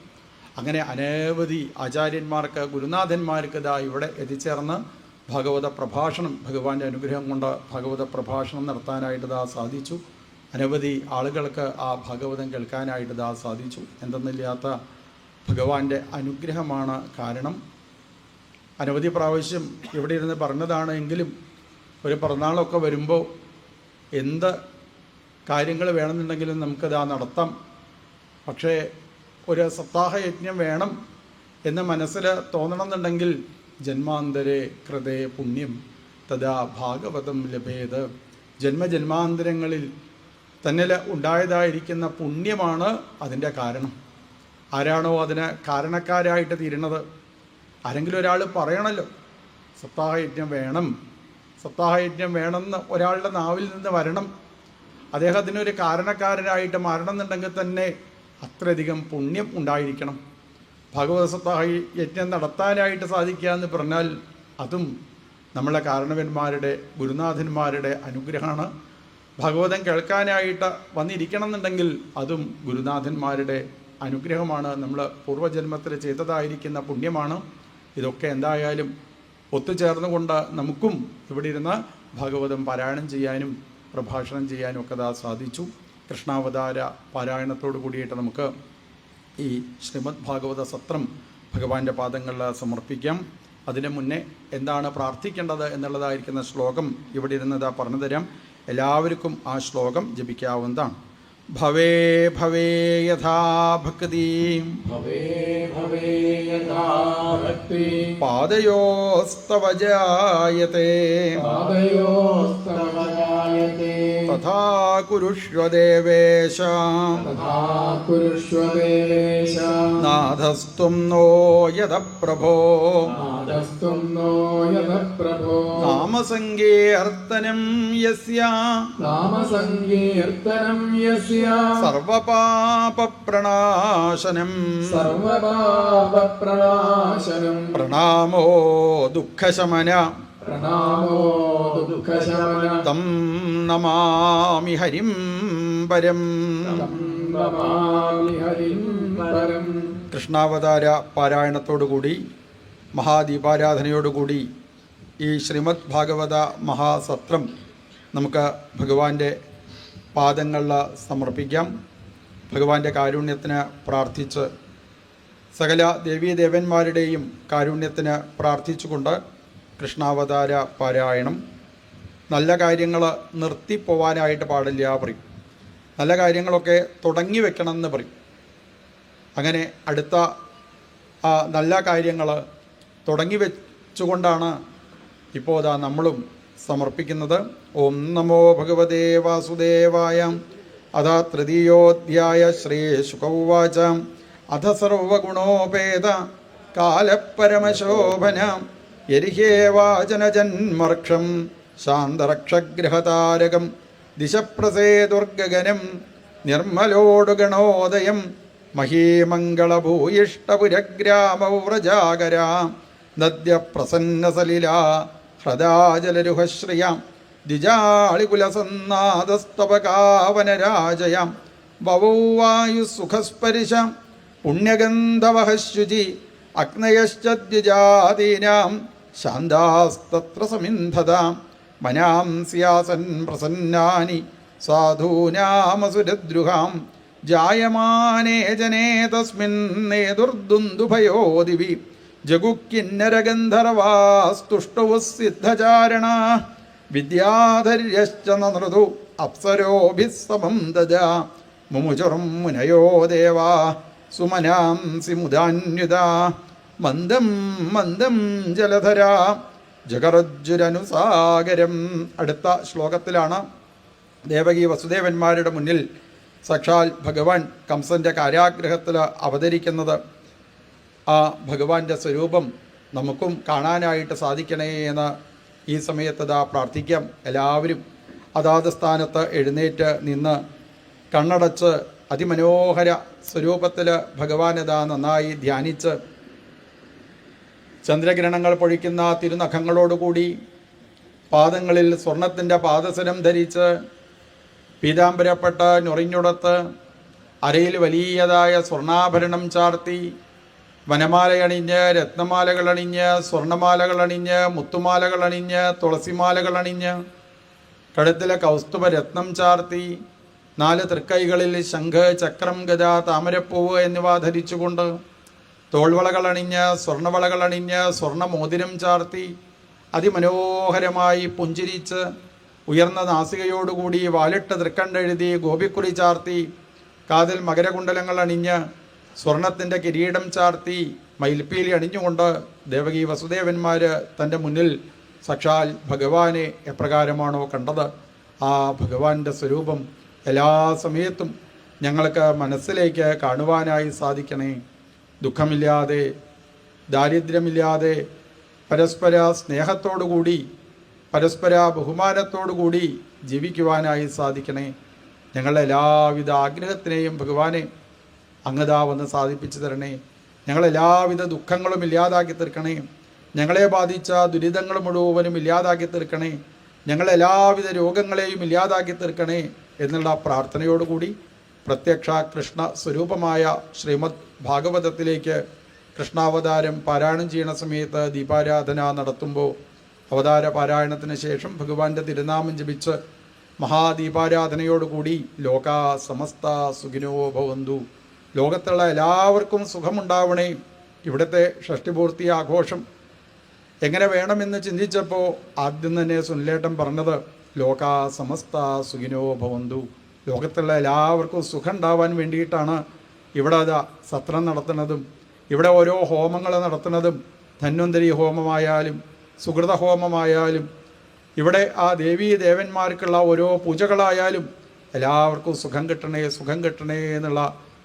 അങ്ങനെ അനവധി ആചാര്യന്മാർക്ക് ഗുരുനാഥന്മാർക്ക് ഇവിടെ എത്തിച്ചേർന്ന് ഭാഗവത പ്രഭാഷണം, ഭഗവാന്റെ അനുഗ്രഹം കൊണ്ട് ഭാഗവത പ്രഭാഷണം നടത്താനായിട്ട് സാധിച്ചു. അനവധി ആളുകൾക്ക് ആ ഭാഗവതം കേൾക്കാനായിട്ട് സാധിച്ചു. എന്തെന്നില്ലാത്ത ഭഗവാന്റെ അനുഗ്രഹമാണ് കാരണം. അനവധി പ്രാവശ്യം ഇവിടെ ഇരുന്ന് പറഞ്ഞതാണ് എങ്കിലും ഒരു പിറന്നാളൊക്കെ വരുമ്പോൾ എന്ത് കാര്യങ്ങൾ വേണമെന്നുണ്ടെങ്കിലും നമുക്കത് നടത്താം. പക്ഷേ ഒരു സപ്താഹ യജ്ഞം വേണം എന്ന് മനസ്സിൽ തോന്നണമെന്നുണ്ടെങ്കിൽ ജന്മാന്തരേ കൃതേ പുണ്യം തഥാ ഭാഗവതം ലഭേത്. ജന്മജന്മാന്തരങ്ങളിൽ തന്നിൽ ഉണ്ടായതായിരിക്കുന്ന പുണ്യമാണ് അതിൻ്റെ കാരണം. ആരാണോ അതിന് കാരണക്കാരായിട്ട് തീരുന്നത്, ആരെങ്കിലും ഒരാൾ പറയണമല്ലോ സപ്താഹയജ്ഞം വേണം, സപ്താഹയജ്ഞം വേണമെന്ന് ഒരാളുടെ നാവിൽ നിന്ന് വരണം. അദ്ദേഹത്തിനൊരു കാരണക്കാരനായിട്ട് മാറണമെന്നുണ്ടെങ്കിൽ തന്നെ അത്രയധികം പുണ്യം ഉണ്ടായിരിക്കണം. ഭാഗവത സപ്താഹ യജ്ഞം നടത്താനായിട്ട് സാധിക്കുക എന്ന് പറഞ്ഞാൽ അതും നമ്മളെ കാരണവന്മാരുടെ ഗുരുനാഥന്മാരുടെ അനുഗ്രഹമാണ്. ഭാഗവതം കേൾക്കാനായിട്ട് വന്നിരിക്കണം എന്നുണ്ടെങ്കിൽ അതും ഗുരുനാഥന്മാരുടെ അനുഗ്രഹമാണ്. നമ്മൾ പൂർവ്വജന്മത്തിൽ ചെയ്തതായിരിക്കുന്ന പുണ്യമാണ്. ഇതൊക്കെ എന്തായാലും ഒത്തുചേർന്നുകൊണ്ട് നമുക്കും ഇവിടെ ഇരുന്ന് ഭാഗവതം പാരായണം ചെയ്യാനും പ്രഭാഷണം ചെയ്യാനും ഒക്കെ സാധിച്ചു. കൃഷ്ണാവതാര പാരായണത്തോടു കൂടിയിട്ട് നമുക്ക് ഈ ശ്രീമദ് ഭാഗവത സത്രം ഭഗവാന്റെ പാദങ്ങളിൽ സമർപ്പിക്കാം. അതിന് മുന്നേ എന്താണ് പ്രാർത്ഥിക്കേണ്ടത് എന്നുള്ളതായിരിക്കുന്ന ശ്ലോകം ഇവിടെ ഇരുന്നത് പറഞ്ഞു തരാം. എല്ലാവർക്കും ആ ശ്ലോകം ജപിക്കാവുന്നതാണ്. ഭവേ ഭവേ യഥാ ഭക്തി പാദയോസ്തവ ജായത്തെ തഥാ കുരുഷ്വ ദേവേശ നാഥസ്ത്വം നോ യദ പ്രഭോ നാമസങ്കീർത്തനം യസ്യ സർവപാപപ്രണാശനം പ്രണാമോ ദുഃഖശമന തം നമാമി ഹരിം പരം. കൃഷ്ണാവതാര പാരായണത്തോടുകൂടി മഹാദീപാരാധനയോടുകൂടി ഈ ശ്രീമദ് ഭാഗവത മഹാസത്രം നമുക്ക് ഭഗവാന്റെ പാദങ്ങളിൽ സമർപ്പിക്കാം. ഭഗവാന്റെ കാരുണ്യത്തിന് പ്രാർത്ഥിച്ച് സകല ദേവീദേവന്മാരുടെയും കാരുണ്യത്തിന് പ്രാർത്ഥിച്ചുകൊണ്ട് കൃഷ്ണാവതാര പാരായണം. നല്ല കാര്യങ്ങൾ നിർത്തിപ്പോവാനായിട്ട് പാടില്ല പറയും. നല്ല കാര്യങ്ങളൊക്കെ തുടങ്ങി വെക്കണമെന്ന് പറയും. അങ്ങനെ അടുത്ത നല്ല കാര്യങ്ങൾ തുടങ്ങി വെച്ചുകൊണ്ടാണ് ഇപ്പോൾ നമ്മളും സമർപ്പിക്കുന്നത്. ഓം നമോ ഭഗവതേ വാസുദേവായ. അഥ തൃതീയോധ്യായ ശ്രീശുകൗവാച. അഥ സർവഗുണോപേത കാലപരമശോഭന യരിഹേവാചനജന്മർക്ഷം ശാന്തരക്ഷഗ്രഹതാരകം ദിശപ്രസേദുർഗഗനം നിർമ്മലോടുഗണോദയം മഹീമംഗളഭൂയിഷ്ടപുരഗ്രാമവ്രജാകര നദ്യപ്രസന്നസലില ഹൃദാജലരുഹശ്രിയാം ദ്വിജാളികുലസന്നാദസ്തവകാവനരാജയാം വവൗവായുസുഖസ്പരിശാം പുണ്യഗന്ധവഹശുചി അഗ്നയശ്ചദ്വിജാതീനാം ശാന്താസ്തത്ര സമിന്ധതാം മനാംസ്യാസൻ പ്രസന്നാനി സാധൂനാമസുരദ്രുഹാം ജായമാനേ ജനേ തസ്മിൻ നേതുർദുന്ദുഭയോ ദിവി ജഗുക്കിന്നരഗന്ധർവാസ്തുഷ്ടവഃ സിദ്ധചാരണാ വിദ്യാധര്യശ്ച നൃതു അപ്സരോഭിः സമം ദദാ മുമുചുർം മുനയോ ദേവാ സുമനാംസി മുദാന്യുതാ മന്ദം മന്ദം ജലധരാ ജഗർജുരനുസാഗരം. അടുത്ത ശ്ലോകത്തിലാണ് ദേവകി വസുദേവന്മാരുടെ മുന്നിൽ സാക്ഷാൽ ഭഗവാൻ കംസൻ്റെ കാരാഗ്രഹത്തിൽ അവതരിക്കുന്നത്. ആ ഭഗവാന്റെ സ്വരൂപം നമുക്കും കാണാനായിട്ട് സാധിക്കണേ എന്ന് ഈ സമയത്ത് പ്രാർത്ഥിക്കാം. എല്ലാവരും അതാത് സ്ഥാനത്ത് എഴുന്നേറ്റ് നിന്ന് കണ്ണടച്ച് അതിമനോഹര സ്വരൂപത്തിൽ ഭഗവാനത നന്നായി ധ്യാനിച്ച് ചന്ദ്രകിരണങ്ങൾ പൊഴിക്കുന്ന തിരുനഖങ്ങളോടുകൂടി പാദങ്ങളിൽ സ്വർണത്തിൻ്റെ പാദസരം ധരിച്ച് പീതാംബരപ്പെട്ട് ഞൊറിഞ്ഞുടത്ത് അരയിൽ വലിയതായ സ്വർണ്ണാഭരണം ചാർത്തി വനമാലയണിഞ്ഞ് രത്നമാലകളണിഞ്ഞ് സ്വർണ്ണമാലകളണിഞ്ഞ് മുത്തുമാലകളണിഞ്ഞ് തുളസിമാലകളണിഞ്ഞ് കഴുത്തിലെ കൗസ്തുഭ രത്നം ചാർത്തി 4 തൃക്കൈകളിൽ ശംഖ് ചക്രം ഗദ താമരപ്പൂവ് എന്നിവ ധരിച്ചുകൊണ്ട് തോൾവളകളണിഞ്ഞ് സ്വർണ്ണവളകളണിഞ്ഞ് സ്വർണ്ണമോതിരം ചാർത്തി അതിമനോഹരമായി പുഞ്ചിരിച്ച് ഉയർന്ന നാസികയോടുകൂടി വാലിട്ട് തൃക്കണ്ടെഴുതി ഗോപിക്കുറി ചാർത്തി കാതിൽ മകരകുണ്ടലങ്ങൾ അണിഞ്ഞ് സ്വർണത്തിൻ്റെ കിരീടം ചാർത്തി മയിൽപ്പീലി അണിഞ്ഞുകൊണ്ട് ദേവകി വസുദേവന്മാർ തൻ്റെ മുന്നിൽ സാക്ഷാൽ ഭഗവാനെ എപ്രകാരമാണോ കണ്ടത് ആ ഭഗവാന്റെ സ്വരൂപം എല്ലാ സമയത്തും ഞങ്ങൾക്ക് മനസ്സിലേക്ക് കാണുവാനായി സാധിക്കണേ. ദുഃഖമില്ലാതെ ദാരിദ്ര്യമില്ലാതെ പരസ്പര സ്നേഹത്തോടുകൂടി പരസ്പര ബഹുമാനത്തോടുകൂടി ജീവിക്കുവാനായി സാധിക്കണേ. ഞങ്ങളുടെ എല്ലാവിധ ആഗ്രഹത്തിനെയും ഭഗവാനെ അങ്ങതാ വന്ന് സാധിപ്പിച്ചു തരണേ. ഞങ്ങളെല്ലാവിധ ദുഃഖങ്ങളും ഇല്ലാതാക്കി തീർക്കണേ. ഞങ്ങളെ ബാധിച്ച ദുരിതങ്ങൾ മുഴുവനും ഇല്ലാതാക്കി തീർക്കണേ. ഞങ്ങളെല്ലാവിധ രോഗങ്ങളെയും ഇല്ലാതാക്കി തീർക്കണേ എന്നുള്ള പ്രാർത്ഥനയോടുകൂടി പ്രത്യക്ഷ കൃഷ്ണ സ്വരൂപമായ ശ്രീമദ് ഭാഗവതത്തിലേക്ക് കൃഷ്ണാവതാരം പാരായണം ചെയ്യുന്ന സമയത്ത് ദീപാരാധന നടത്തുമ്പോൾ അവതാര പാരായണത്തിന് ശേഷം ഭഗവാന്റെ തിരുനാമം ജപിച്ച് മഹാദീപാരാധനയോടുകൂടി ലോകാ സമസ്ത സുഖിനോ ഭവന്തു, ലോകത്തുള്ള എല്ലാവർക്കും സുഖമുണ്ടാവണേ. ഇവിടുത്തെ ഷഷ്ടിപൂർത്തി ആഘോഷം എങ്ങനെ വേണമെന്ന് ചിന്തിച്ചപ്പോൾ ആദ്യം തന്നെ സുനിലേട്ടൻ പറഞ്ഞത് ലോകാ സമസ്ത സുഖിനോ ഭവന്തു, ലോകത്തുള്ള എല്ലാവർക്കും സുഖം ഉണ്ടാവാൻ വേണ്ടിയിട്ടാണ് ഇവിടെ സത്രം നടത്തുന്നതും ഇവിടെ ഓരോ ഹോമങ്ങൾ നടത്തുന്നതും. ധന്വന്തരി ഹോമമായാലും സുഹൃത ഹോമമായാലും ഇവിടെ ആ ദേവീ ദേവന്മാർക്കുള്ള ഓരോ പൂജകളായാലും എല്ലാവർക്കും സുഖം കിട്ടണേ എന്നുള്ള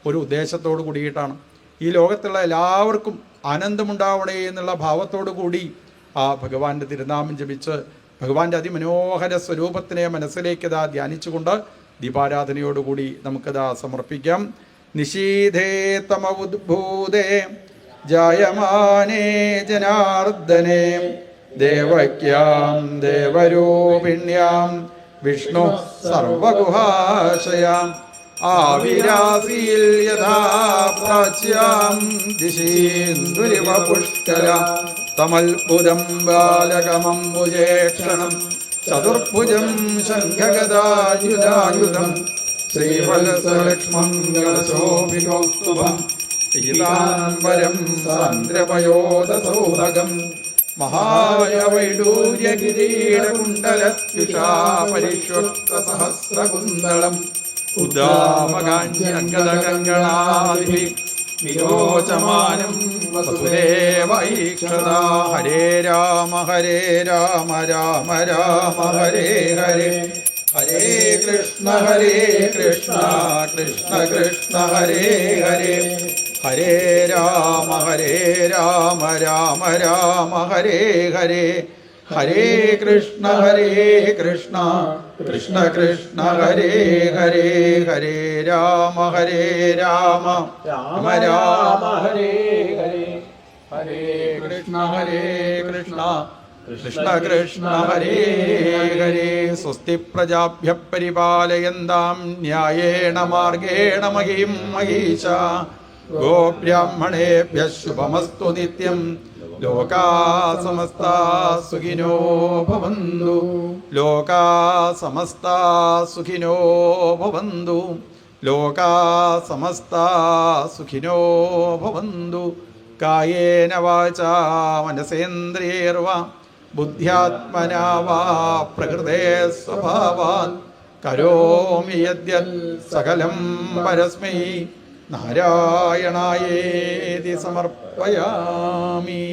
ഒരു ഉദ്ദേശത്തോടു കൂടിയിട്ടാണ്. ഈ ലോകത്തുള്ള എല്ലാവർക്കും ആനന്ദമുണ്ടാവണേ എന്നുള്ള ഭാവത്തോടു കൂടി ആ ഭഗവാന്റെ തിരുനാമം ജപിച്ച് ഭഗവാന്റെ അതിമനോഹര സ്വരൂപത്തിനെ മനസ്സിലേക്ക് ധ്യാനിച്ചുകൊണ്ട് ദീപാരാധനയോടുകൂടി നമുക്കതാ സമർപ്പിക്കാം. നിശീധേ തമവുദ്ഭൂതേ ജായമാനേ ജനാർദ്ദനേ ദേവക്യാം ദേവരൂപിണ്യാം വിഷ്ണു സർവഗുഹാശയാം ആവിരാസിൽ യഥാ പ്രാച്യാം ദിശീന്ദുരിവ പുഷ്കര തമൽപുരം ബാലകമംബുജേക്ഷണം ചതുർഭുജം ശംഖഗദായുധായുധം ശ്രീവത്സലക്ഷ്മംഗളശോഭികൗസ്തുഭം പീതാംബരം സാന്ദ്രപയോദസൗഭഗം മഹായവൈഡൂര്യകിരീടകുണ്ടലത്യുഷാ പരിഷ്വക്തസഹസ്രകുന്തളം ഉദ്ദാമകാഞ്ജംഗളകങ്ങളാദിഭിः വിരോചമാനം വസുദേവൈക്ഷതാ. ഹരേ രാമ രാമ രാമ ഹരേ ഹരേ, ഹരേ കൃഷ്ണ കൃഷ്ണ കൃഷ്ണ ഹരേ ഹരേ, ഹരേ രാമ രാമ രാമ ഹരേ ഹരേ, ഹരേ കൃഷ്ണ കൃഷ്ണ കൃഷ്ണ ഹരേ ഹരേ, ഹരേ രാമ രാമ രാമ ഹരേ ഹരേ, ഹരേ കൃഷ്ണ കൃഷ്ണ കൃഷ്ണ ഹരേ ഹരേ. സ്വസ്തി പ്രജാഭ്യഃ പരിപാലയന്താം ന്യായേണ മാർഗേണ മഹീം മഹീശ. ഗോബ്രാഹ്മണേഭ്യഃ ശുഭമസ്തു നിത്യം. ലോകാ സമസ്താ സുഖിനോ ഭവന്തു. ലോകാ സമസ്താ സുഖിനോ ഭവന്തു. ലോകാ സമസ്താ സുഖിനോ ഭവന്തു. കായേന വാചാ മനസേന്ദ്രിയൈർവാ ബുദ്ധ്യാത്മനാ വാ പ്രകൃതേ സ്വഭാവാത് കരോമി യദ്യത് സകലം പരസ്മൈ നാരായണായേതി സമർപ്പയാമി.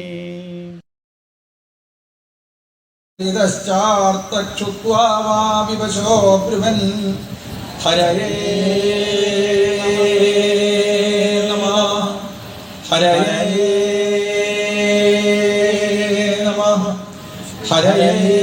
ക്ഷുത്വാ വാ വിവശോ ബ്രുവൻ ഹരയേ നമഃ ഹരയേ നമഃ ഹരയേ